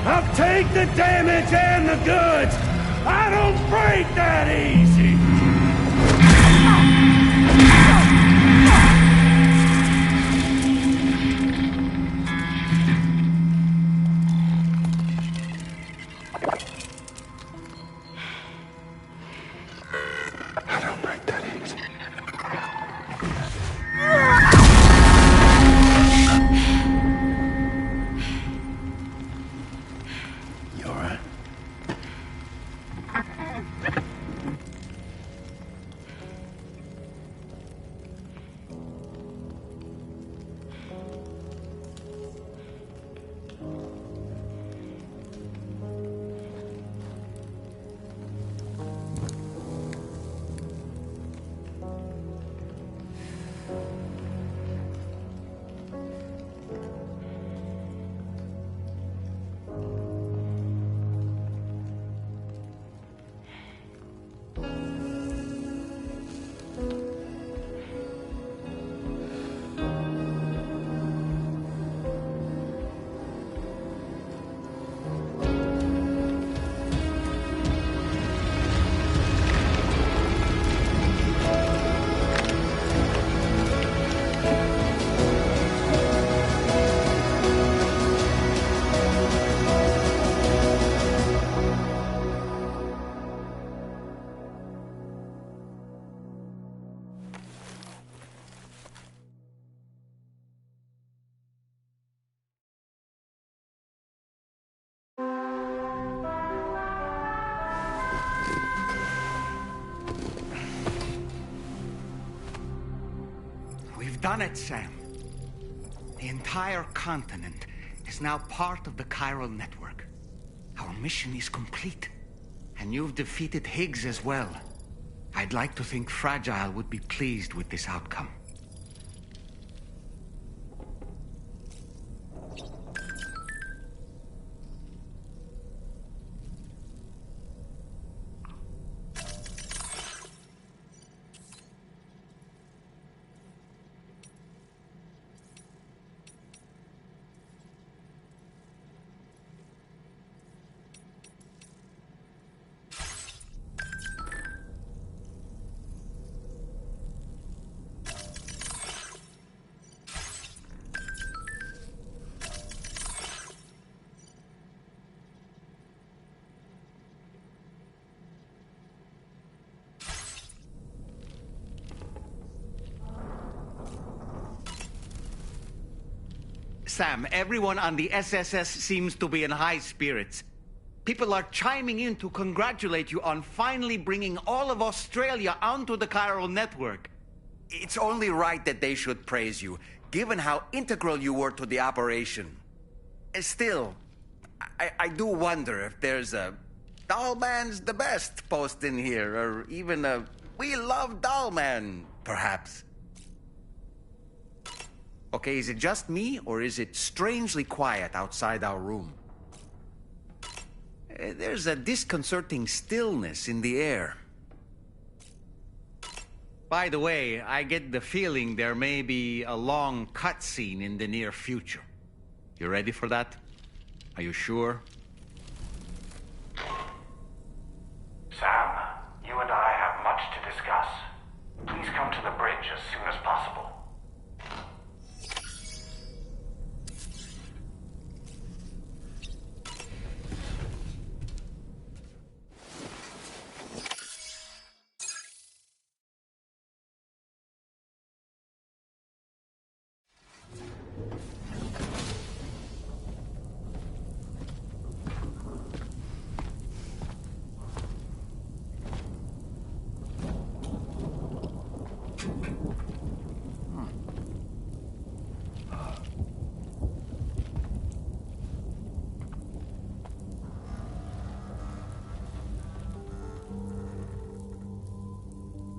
I'll take the damage and the goods. I don't break that easy. Done it, Sam. The entire continent is now part of the chiral network. Our mission is complete. And you've defeated Higgs as well. I'd like to think Fragile would be pleased with this outcome. Sam, everyone on the SSS seems to be in high spirits. People are chiming in to congratulate you on finally bringing all of Australia onto the chiral network. It's only right that they should praise you, given how integral you were to the operation. Still, I do wonder if there's a Dollman's the best post in here, or even a We Love Dollman, perhaps. Okay, is it just me, or is it strangely quiet outside our room? There's a disconcerting stillness in the air. By the way, I get the feeling there may be a long cutscene in the near future. You ready for that? Are you sure? Sam, you and I have much to discuss. Please come to the bridge as soon as possible.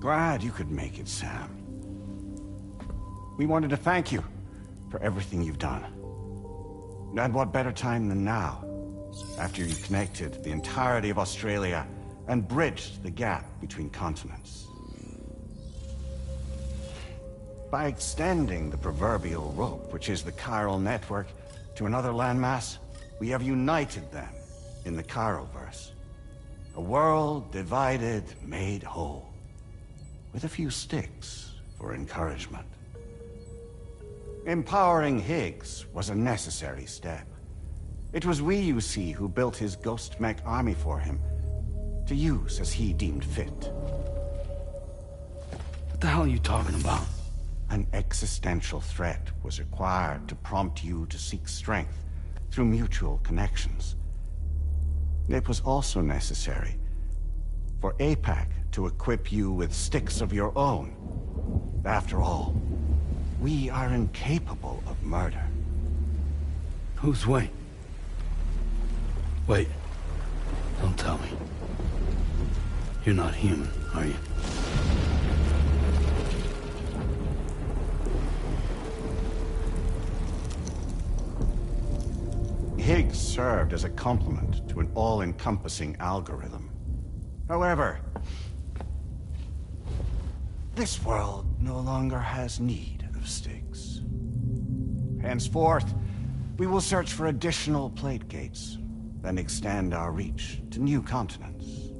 Glad you could make it, Sam. We wanted to thank you for everything you've done. And what better time than now, after you connected the entirety of Australia and bridged the gap between continents. By extending the proverbial rope, which is the chiral network, to another landmass, we have united them in the Chiroverse. A world divided, made whole. With a few sticks for encouragement. Empowering Higgs was a necessary step. It was we, you see, who built his ghost mech army for him, to use as he deemed fit. What the hell are you talking about? An existential threat was required to prompt you to seek strength through mutual connections. It was also necessary for APAC to equip you with sticks of your own. After all, we are incapable of murder. Who's we? Wait. Don't tell me. You're not human, are you? Higgs served as a complement to an all-encompassing algorithm. However, this world no longer has need of sticks. Henceforth, we will search for additional plate gates, then extend our reach to new continents.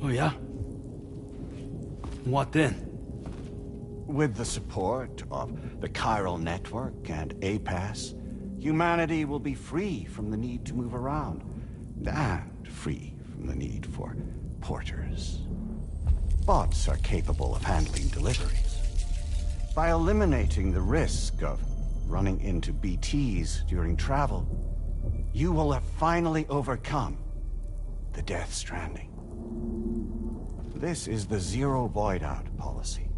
Oh yeah? What then? With the support of the chiral network and APAS, humanity will be free from the need to move around, and free from the need for porters. Bots are capable of handling deliveries. By eliminating the risk of running into BTs during travel, you will have finally overcome the Death Stranding. This is the zero void out policy.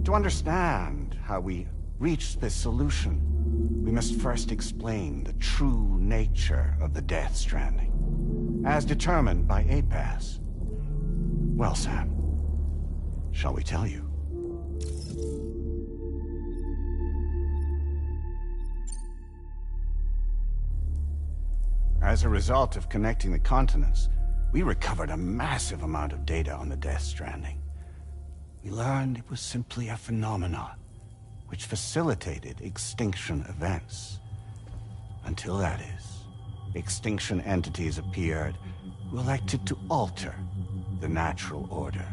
To understand how we reached this solution, we must first explain the true nature of the Death Stranding, as determined by APAS. Well, Sam, shall we tell you? As a result of connecting the continents, we recovered a massive amount of data on the Death Stranding. We learned it was simply a phenomenon which facilitated extinction events. Until that is, extinction entities appeared who elected to alter the natural order.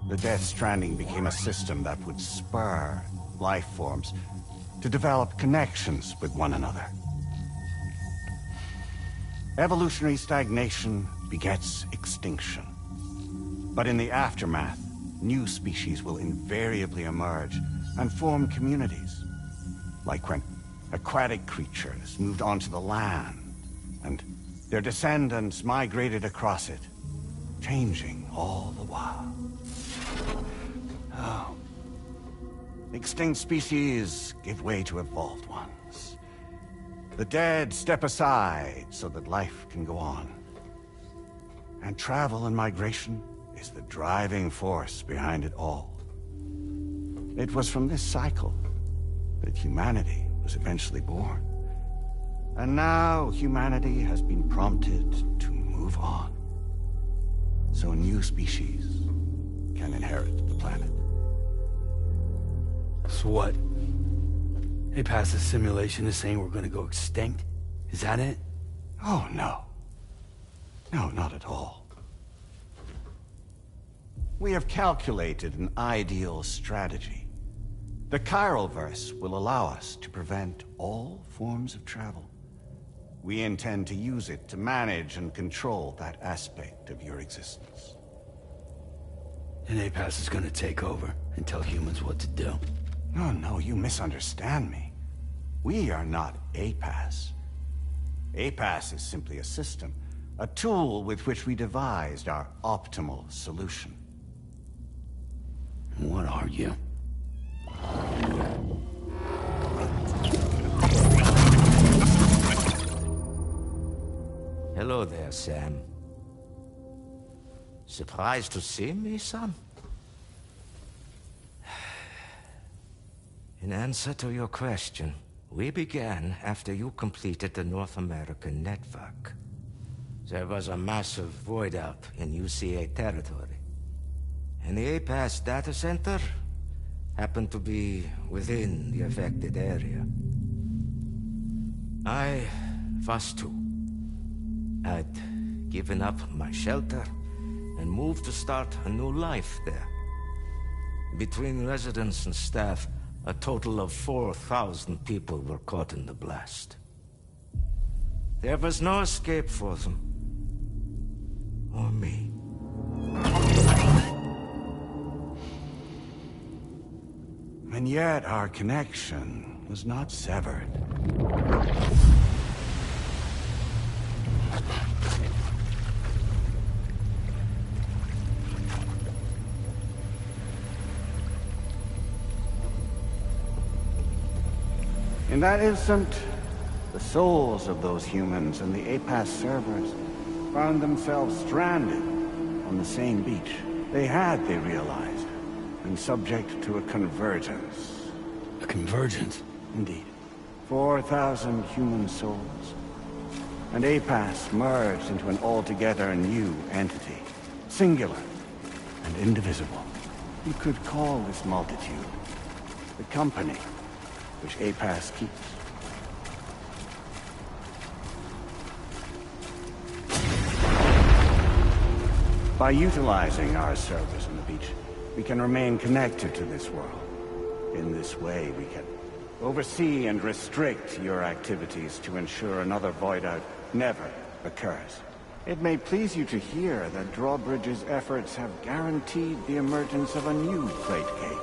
The Death Stranding became a system that would spur life forms to develop connections with one another. Evolutionary stagnation begets extinction. But in the aftermath, new species will invariably emerge and form communities. Like when aquatic creatures moved onto the land, and their descendants migrated across it, changing all the while. Oh. Extinct species give way to evolved ones. The dead step aside so that life can go on. And travel and migration is the driving force behind it all. It was from this cycle that humanity was eventually born. And now humanity has been prompted to move on. So new species can inherit the planet. So what? APAS' simulation is saying we're gonna go extinct? Is that it? Oh, no. No, not at all. We have calculated an ideal strategy. The Chiroverse will allow us to prevent all forms of travel. We intend to use it to manage and control that aspect of your existence. And APAS is gonna take over and tell humans what to do. No, you misunderstand me. We are not APAS. APAS is simply a system, a tool with which we devised our optimal solution. What are you? Hello there, Sam. Surprised to see me, son? In answer to your question, we began after you completed the North American network. There was a massive void out in UCA territory. And the APAS data center happened to be within the affected area. I was too. I'd given up my shelter and moved to start a new life there. Between residents and staff, a total of 4,000 people were caught in the blast. There was no escape for them. Or me. And yet our connection was not severed. In that instant, the souls of those humans and the APAS servers found themselves stranded on the same beach. They realized, been subject to a convergence. A convergence? Indeed. 4,000 human souls. And APAS merged into an altogether new entity. Singular and indivisible. You could call this multitude the company which APAS keeps. By utilizing our servers on the beach, we can remain connected to this world. In this way, we can oversee and restrict your activities to ensure another void out never occurs. It may please you to hear that Drawbridge's efforts have guaranteed the emergence of a new plate gate.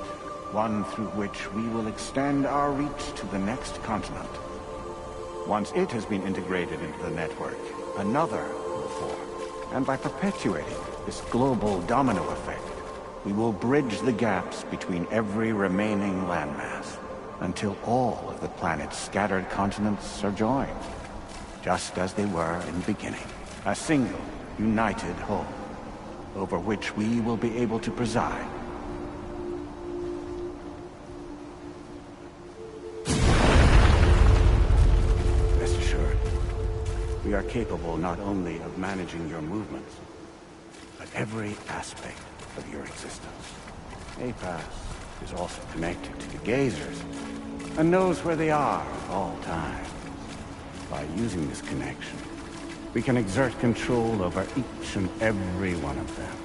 One through which we will extend our reach to the next continent. Once it has been integrated into the network, another will form. And by perpetuating this global domino effect, we will bridge the gaps between every remaining landmass, until all of the planet's scattered continents are joined, just as they were in the beginning. A single, united whole, over which we will be able to preside. We are capable not only of managing your movements, but every aspect of your existence. APAS is also connected to the Gazers, and knows where they are at all times. By using this connection, we can exert control over each and every one of them.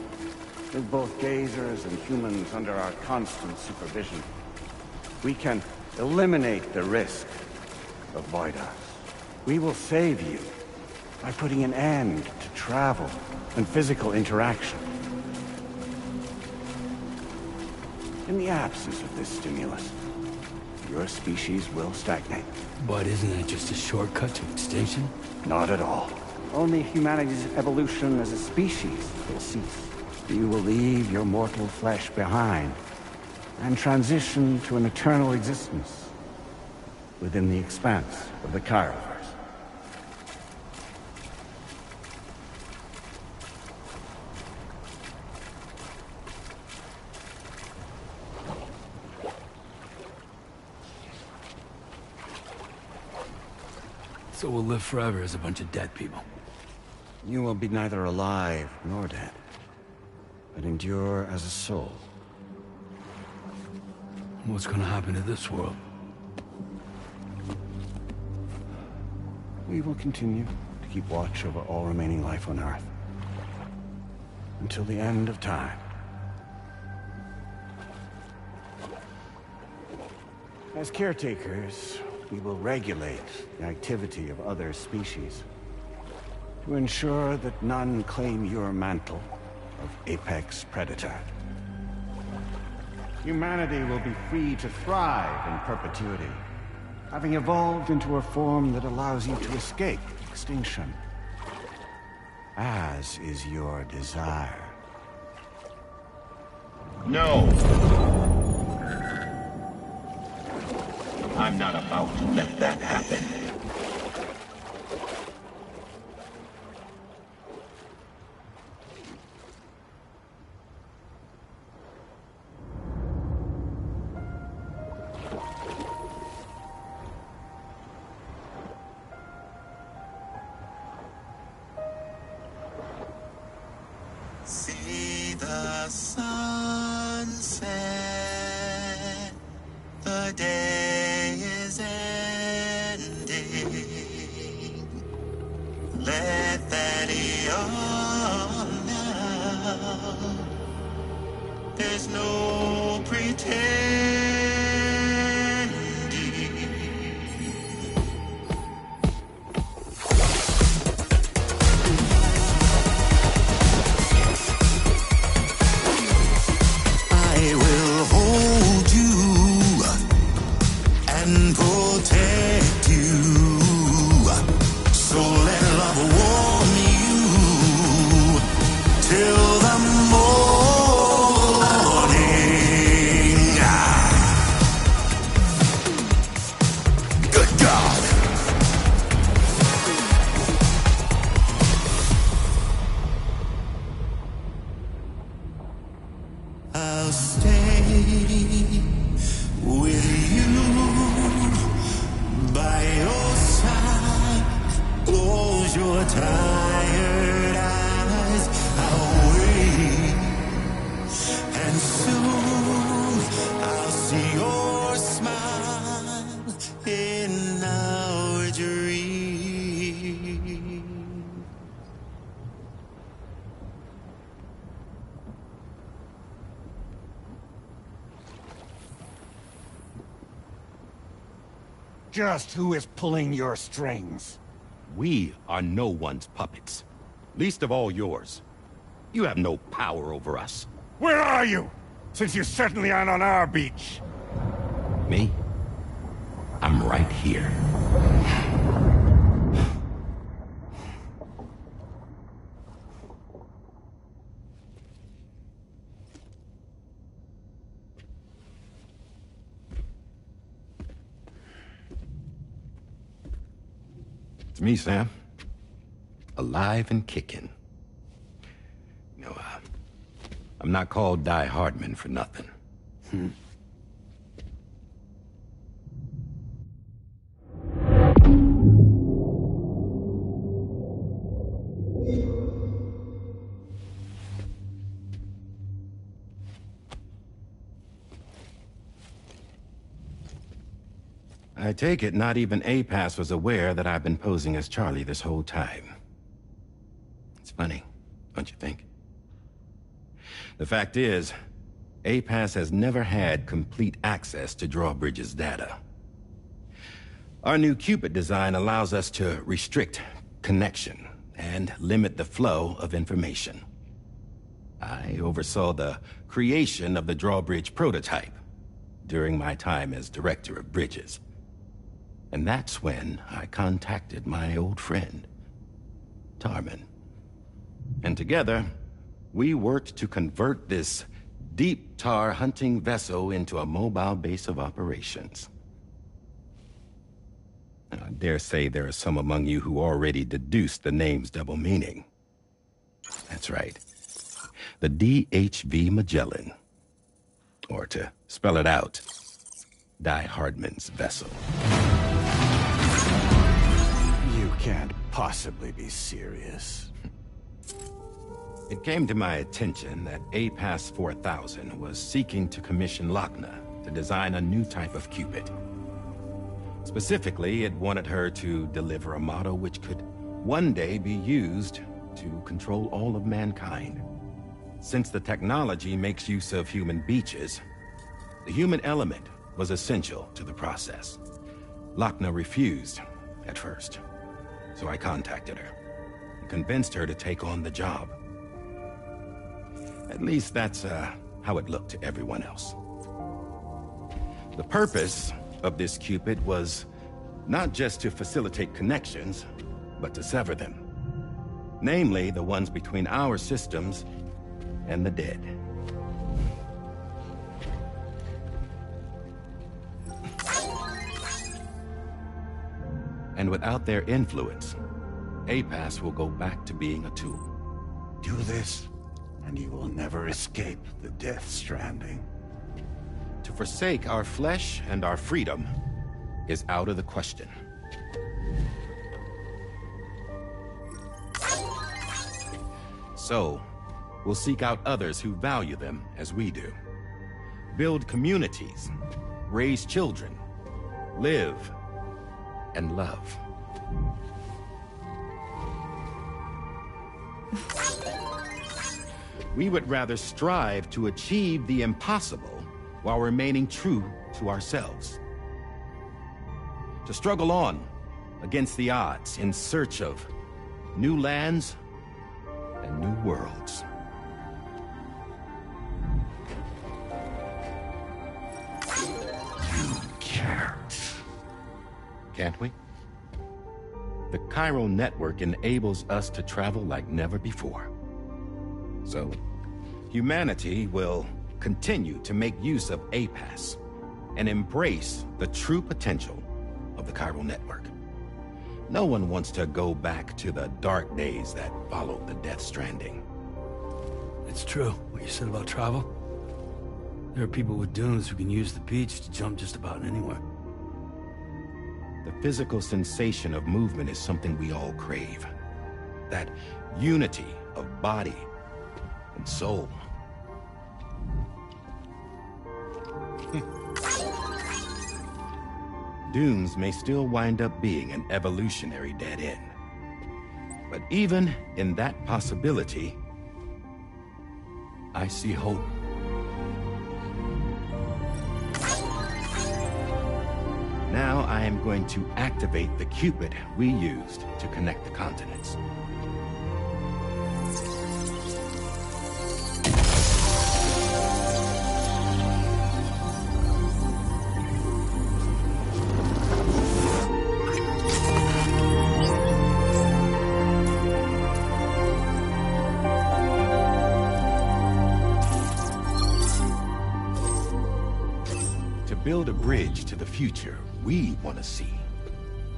With both Gazers and humans under our constant supervision, we can eliminate the risk of void outs. We will save you by putting an end to travel and physical interaction. In the absence of this stimulus, your species will stagnate. But isn't that just a shortcut to extinction? Not at all. Only humanity's evolution as a species will cease. You will leave your mortal flesh behind and transition to an eternal existence within the expanse of the Chiroverse. So we'll live forever as a bunch of dead people. You will be neither alive nor dead, but endure as a soul. What's gonna happen to this world? We will continue to keep watch over all remaining life on Earth. Until the end of time. As caretakers, we will regulate the activity of other species to ensure that none claim your mantle of apex predator. Humanity will be free to thrive in perpetuity, having evolved into a form that allows you to escape extinction, as is your desire. No! I'm not about to let that happen. There's no pretending. I will hold you and protect you. So let love warm you till the morning. Good God. I'll stay with you by your side. Close your tired eyes. I'll wait, and soon I'll see your smile in our dream. Just who is pulling your strings? We are no one's puppets. Least of all yours. You have no power over us. Where are you? Since you certainly aren't on our beach. Me? I'm right here. It's me, Sam. Alive and kicking. No, I'm not called Die Hardman for nothing. I take it not even APAS was aware that I've been posing as Charlie this whole time. It's funny, don't you think? The fact is, APAS has never had complete access to Drawbridge's data. Our new Cupid design allows us to restrict connection and limit the flow of information. I oversaw the creation of the Drawbridge prototype during my time as Director of Bridges. And that's when I contacted my old friend, Tarman. And together, we worked to convert this deep tar hunting vessel into a mobile base of operations. I dare say there are some among you who already deduced the name's double meaning. That's right. The DHV Magellan. Or to spell it out, Die Hardman's vessel. You can't possibly be serious. It came to my attention that APAS 4000 was seeking to commission Lochna to design a new type of Cupid. Specifically, it wanted her to deliver a model which could one day be used to control all of mankind. Since the technology makes use of human beaches, the human element was essential to the process. Lochna refused at first, so I contacted her and convinced her to take on the job. At least that's how it looked to everyone else. The purpose of this Cupid was not just to facilitate connections, but to sever them. Namely, the ones between our systems and the dead. And without their influence, APAS will go back to being a tool. Do this, and you will never escape the death stranding. To forsake our flesh and our freedom is out of the question. So, we'll seek out others who value them as we do. Build communities, raise children, live, and love. we would rather strive to achieve the impossible while remaining true to ourselves. To struggle on against the odds in search of new lands and new worlds. You can't we? The chiral network enables us to travel like never before. So, humanity will continue to make use of APAS and embrace the true potential of the chiral network. No one wants to go back to the dark days that followed the Death Stranding. It's true, what you said about travel. There are people with dunes who can use the beach to jump just about anywhere. The physical sensation of movement is something we all crave. That unity of body and soul. Dunes may still wind up being an evolutionary dead end. But even in that possibility, I see hope. Now I am going to activate the Cupid we used to connect the continents. To build a bridge to the future we want to see,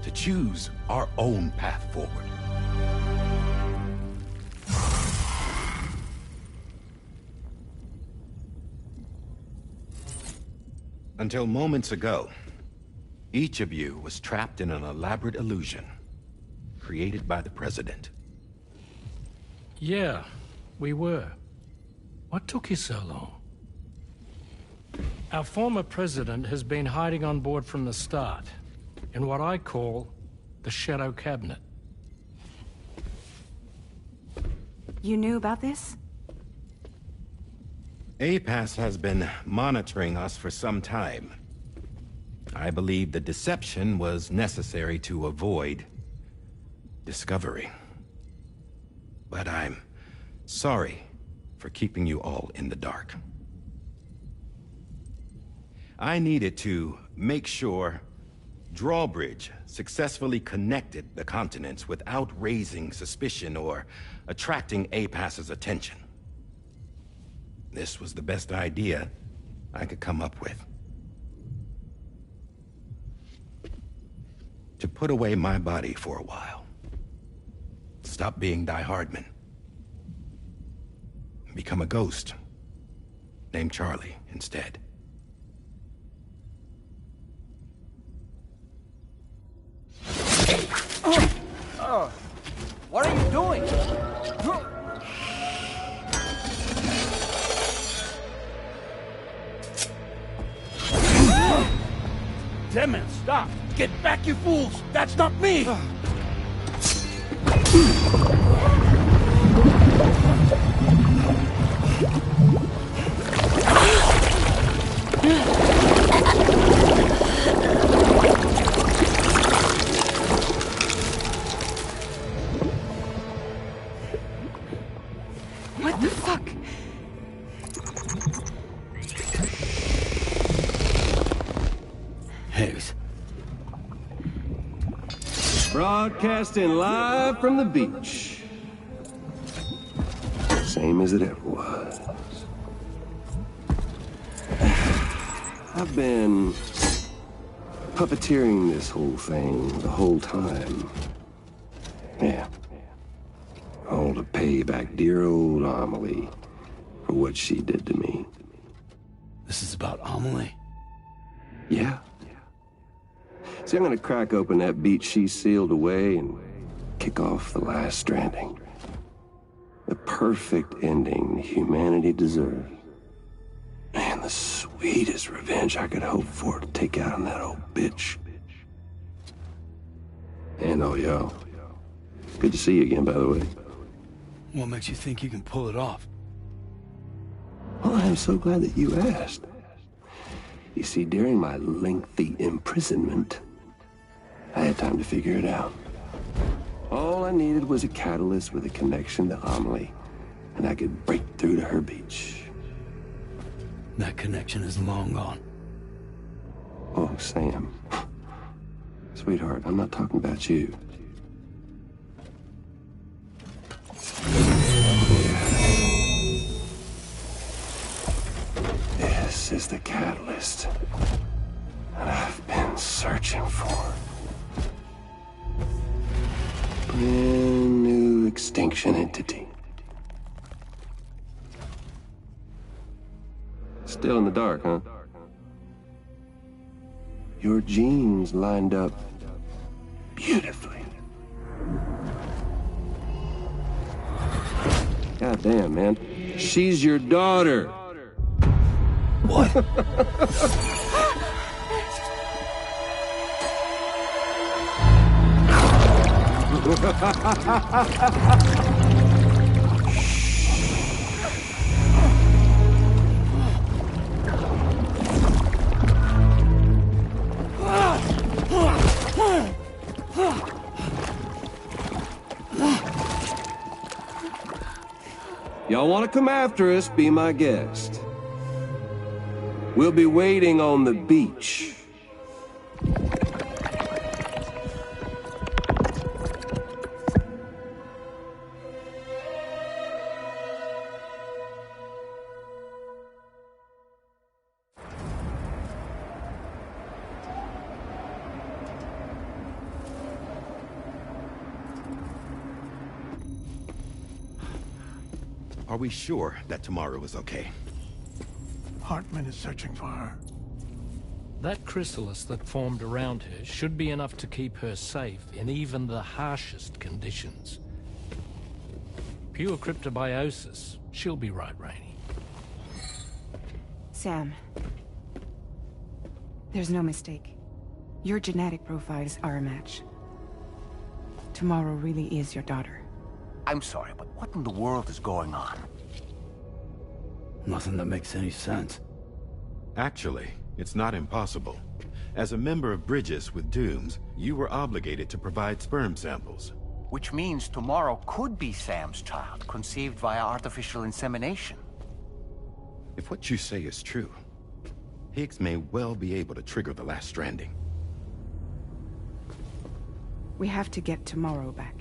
to choose our own path forward. Until moments ago, each of you was trapped in an elaborate illusion created by the President. Yeah, we were. What took you so long? Our former president has been hiding on board from the start, in what I call the Shadow Cabinet. You knew about this? APAS has been monitoring us for some time. I believe the deception was necessary to avoid discovery. But I'm sorry for keeping you all in the dark. I needed to make sure Drawbridge successfully connected the continents without raising suspicion or attracting APAS's attention. This was the best idea I could come up with. To put away my body for a while. Stop being Die Hardman. Become a ghost. Named Charlie instead. What are you doing? Damn it, stop! Get back, you fools! That's not me! What the fuck? Higgs. Broadcasting live from the beach. Same as it ever was. I've been puppeteering this whole thing the whole time. Yeah. All to pay back dear old Amelie for what she did to me. This is about Amelie? Yeah. See, I'm gonna crack open that beach she sealed away and kick off the last Stranding. The perfect ending humanity deserves. Man, the sweetest revenge I could hope for to take out on that old bitch. And all y'all. Good to see you again, by the way. What makes you think you can pull it off? Oh, I'm so glad that you asked. You see, during my lengthy imprisonment, I had time to figure it out. All I needed was a catalyst with a connection to Amelie, and I could break through to her beach. That connection is long gone. Oh, Sam. Sweetheart, I'm not talking about you. This is the catalyst that I've been searching for. Brand new extinction entity. Still in the dark, huh? Your genes lined up beautifully. God damn, man. She's your daughter. What? Y'all want to come after us, be my guest. We'll be waiting on the beach. Are we sure that tomorrow is okay? Hartman is searching for her. That chrysalis that formed around her should be enough to keep her safe in even the harshest conditions. Pure cryptobiosis. She'll be right, Rainey. Sam. There's no mistake. Your genetic profiles are a match. Tomorrow really is your daughter. I'm sorry, but what in the world is going on? Nothing that makes any sense. Actually, it's not impossible. As a member of Bridges with Dooms, you were obligated to provide sperm samples. Which means tomorrow could be Sam's child, conceived via artificial insemination. If what you say is true, Higgs may well be able to trigger the last stranding. We have to get tomorrow back.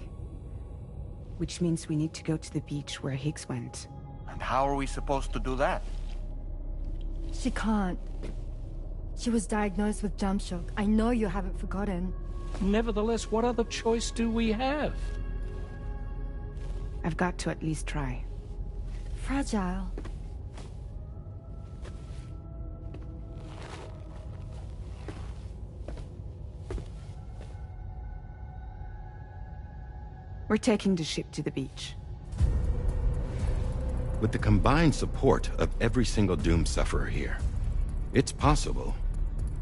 Which means we need to go to the beach where Higgs went. And how are we supposed to do that? She can't. She was diagnosed with jump shock. I know you haven't forgotten. Nevertheless, what other choice do we have? I've got to at least try. Fragile. We're taking the ship to the beach. With the combined support of every single Doom sufferer here, it's possible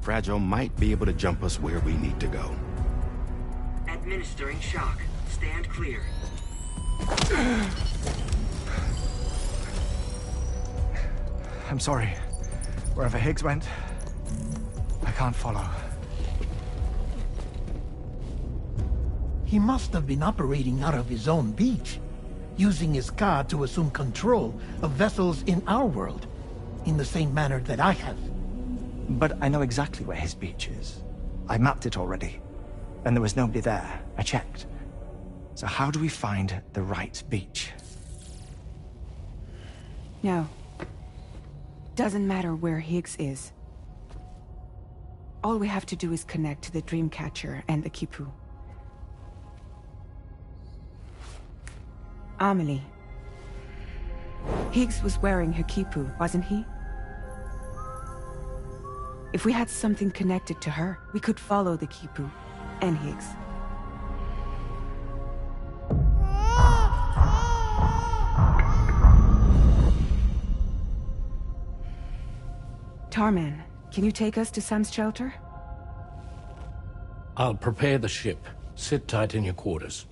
Fragile might be able to jump us where we need to go. Administering shock. Stand clear. I'm sorry. Wherever Higgs went, I can't follow. He must have been operating out of his own beach, using his car to assume control of vessels in our world, in the same manner that I have. But I know exactly where his beach is. I mapped it already, and there was nobody there. I checked. So how do we find the right beach? No. Doesn't matter where Higgs is. All we have to do is connect to the Dreamcatcher and the Kipu. Amelie. Higgs was wearing her Kipu, wasn't he? If we had something connected to her, we could follow the Kipu and Higgs. Tarman, can you take us to Sam's shelter? I'll prepare the ship. Sit tight in your quarters.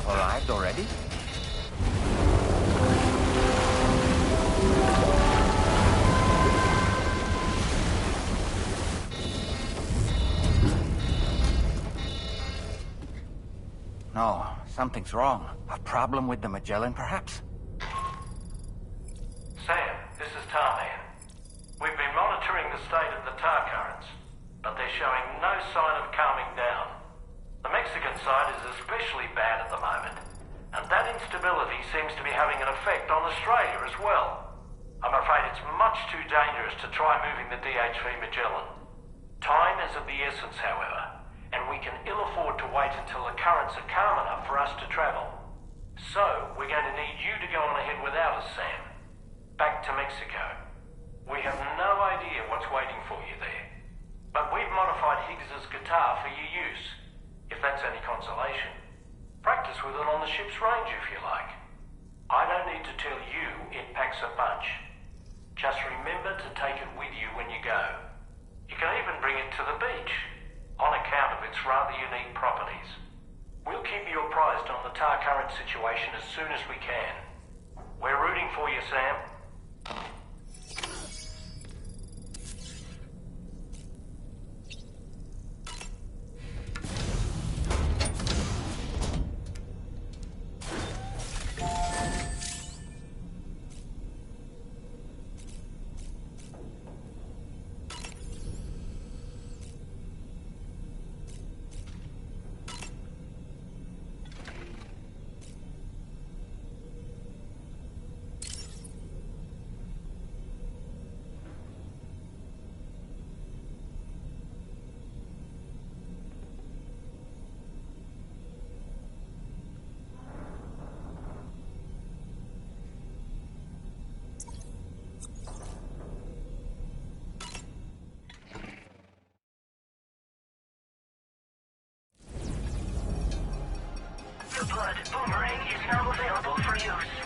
have arrived already? No, something's wrong. A problem with the Magellan, perhaps? Sam, this is Tarman. We've been monitoring the state of the tar currents, but they're showing no sign of calming down. The Mexican side is especially bad at the moment, and that instability seems to be having an effect on Australia as well. I'm afraid it's much too dangerous to try moving the DHV Magellan. Time is of the essence, however, and we can ill afford to wait until the currents are calm enough for us to travel. So, we're going to need you to go on ahead without us, Sam. Back to Mexico. We have no idea what's waiting for you there. But we've modified Higgs's guitar for your use, if that's any consolation. Practice with it on the ship's range if you like. I don't need to tell you it packs a punch. Just remember to take it with you when you go. You can even bring it to the beach, on account of its rather unique properties. We'll keep you apprised on the tar current situation as soon as we can. We're rooting for you, Sam. Your blood boomerang is now available for use.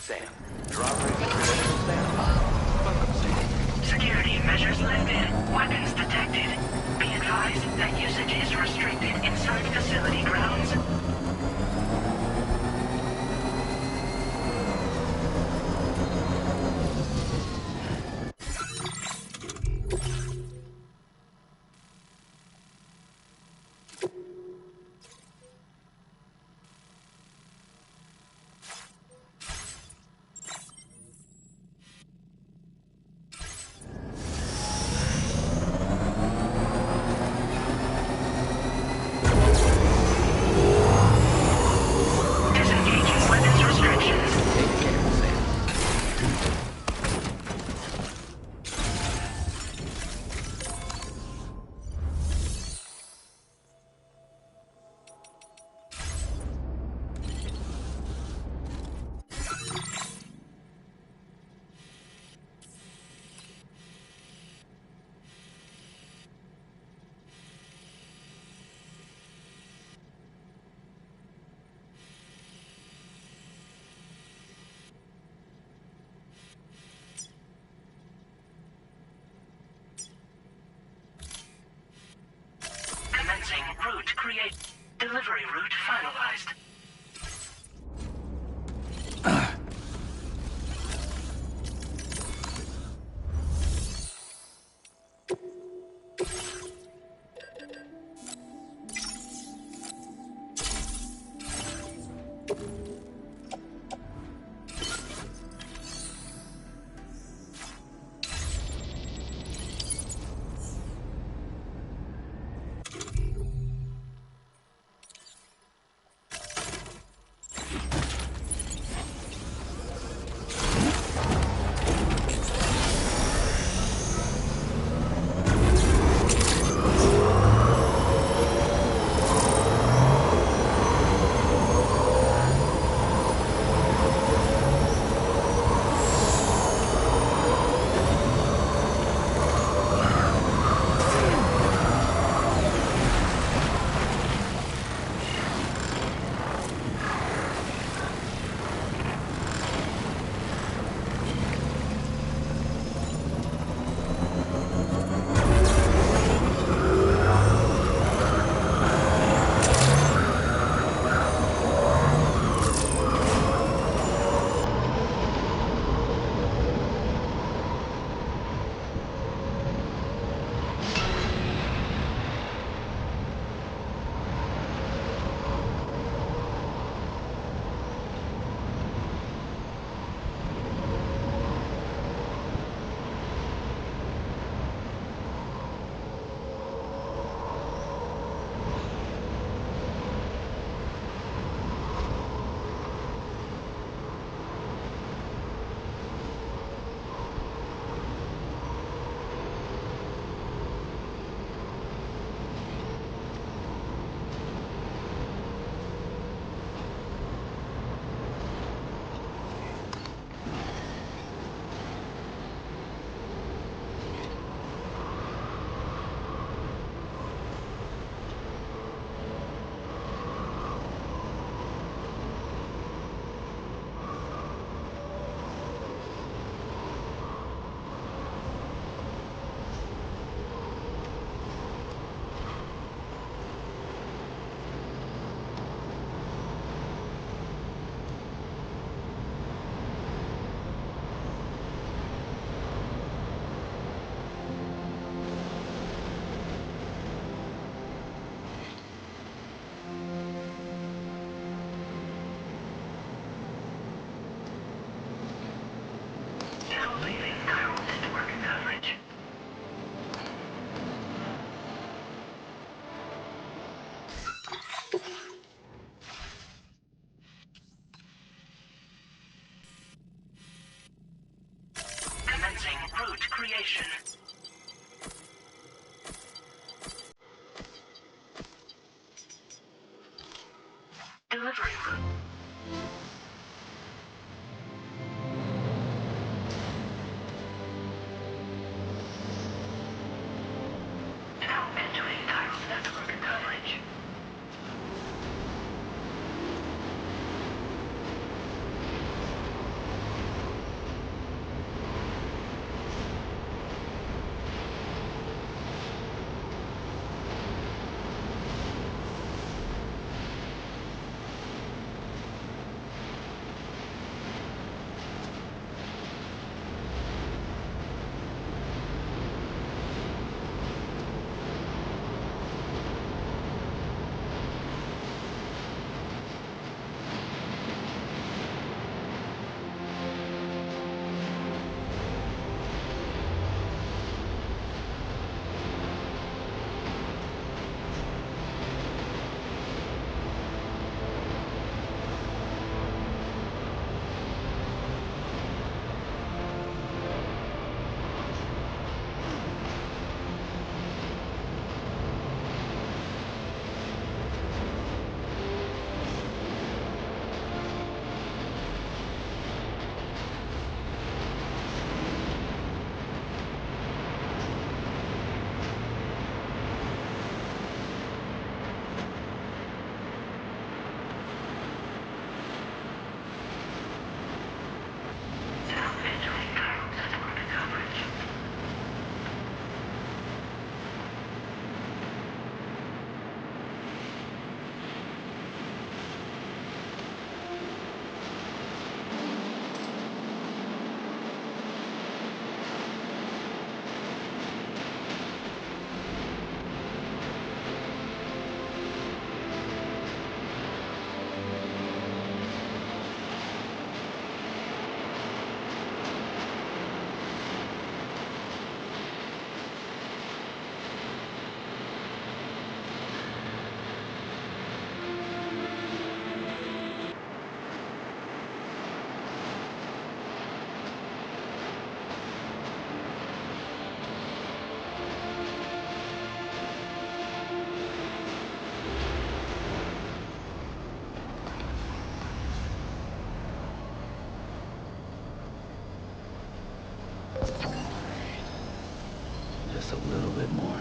Sam, you're operating at critical standby. Welcome, Sam. Security measures lifted. Weapons detected. Be advised that usage is restricted inside facility grounds. Disengaging weapons restrictions. Take care, Sam. Commencing route create. Delivery route finalized. Now leaving chiral network coverage. Commencing route creation. Delivery route. Now entering chiral network coverage. just a little bit more.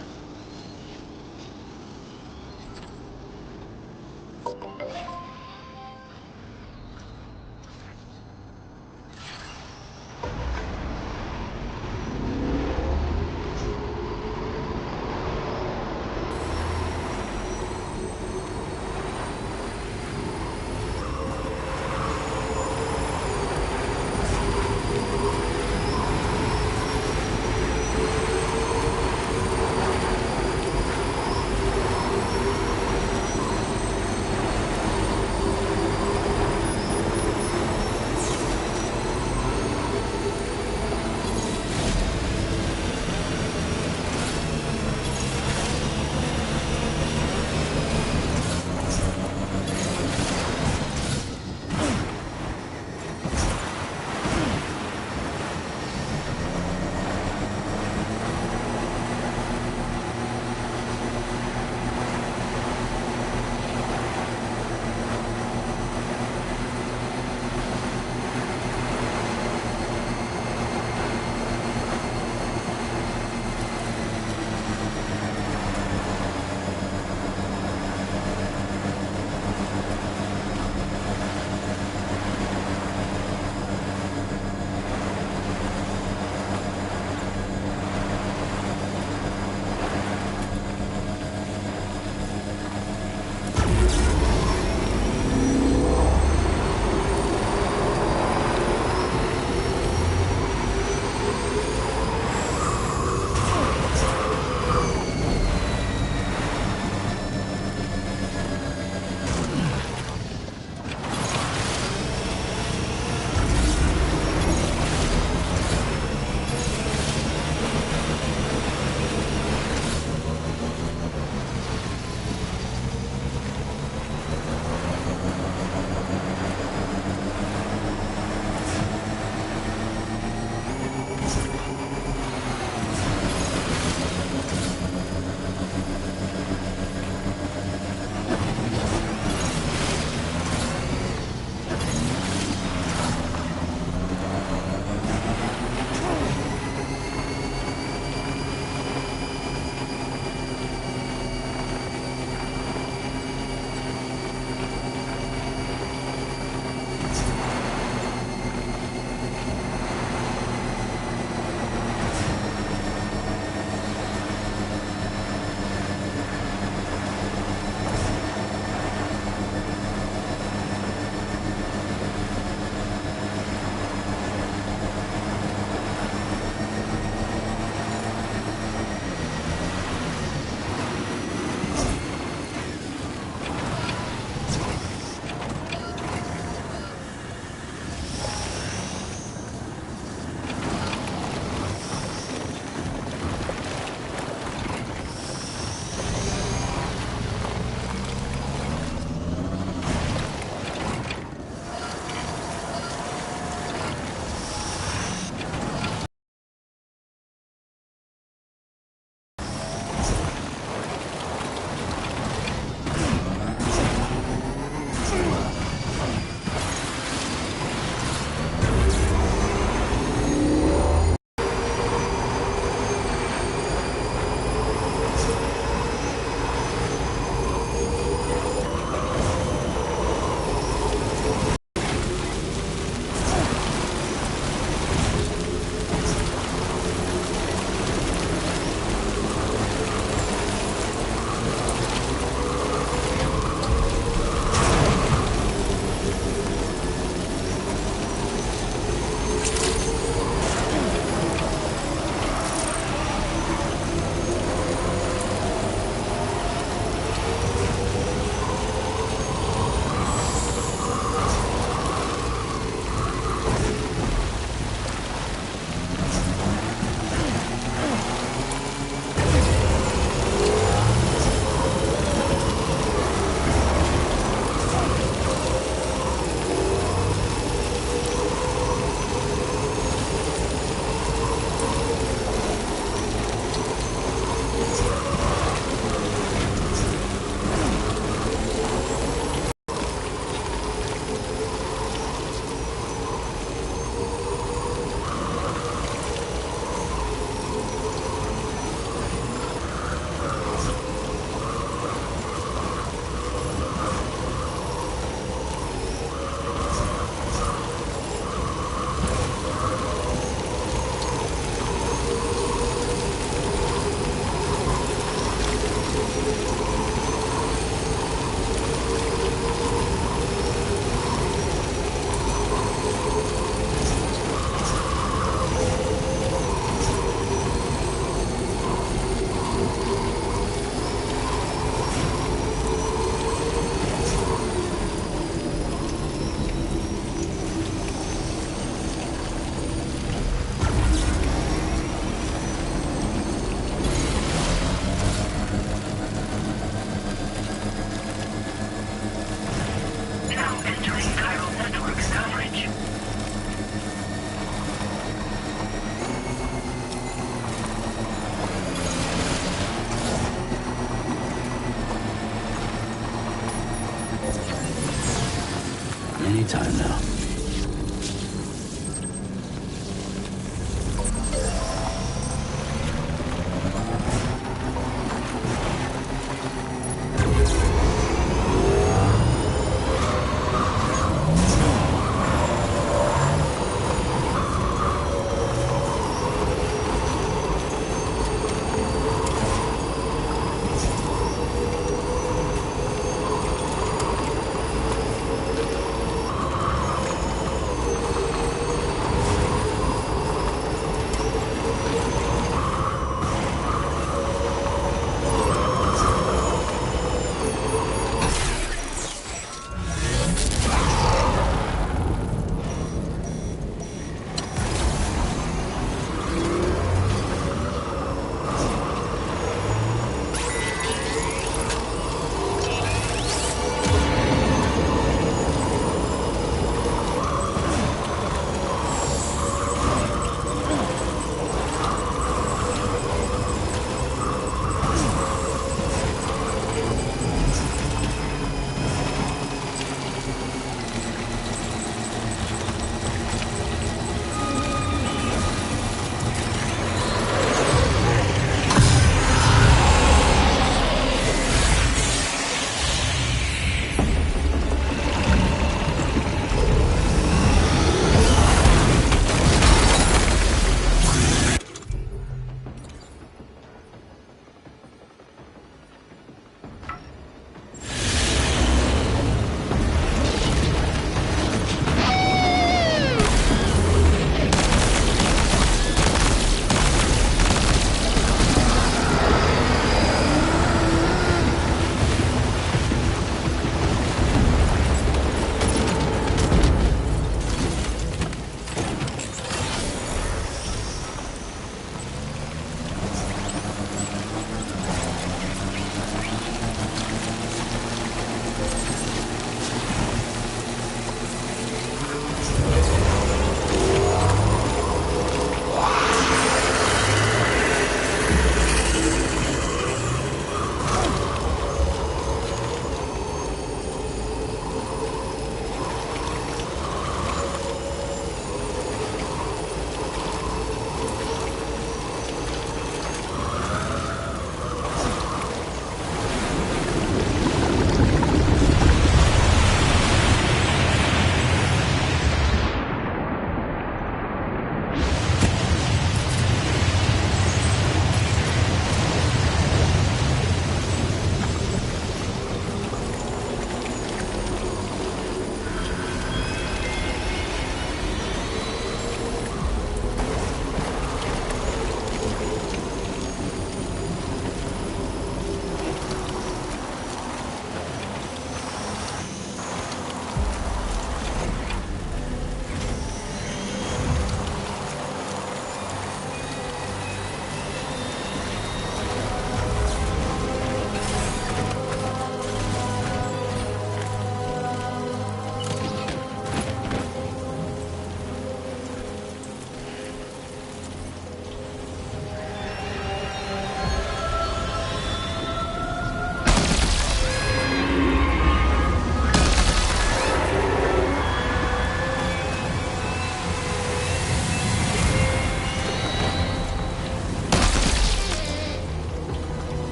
Anytime now.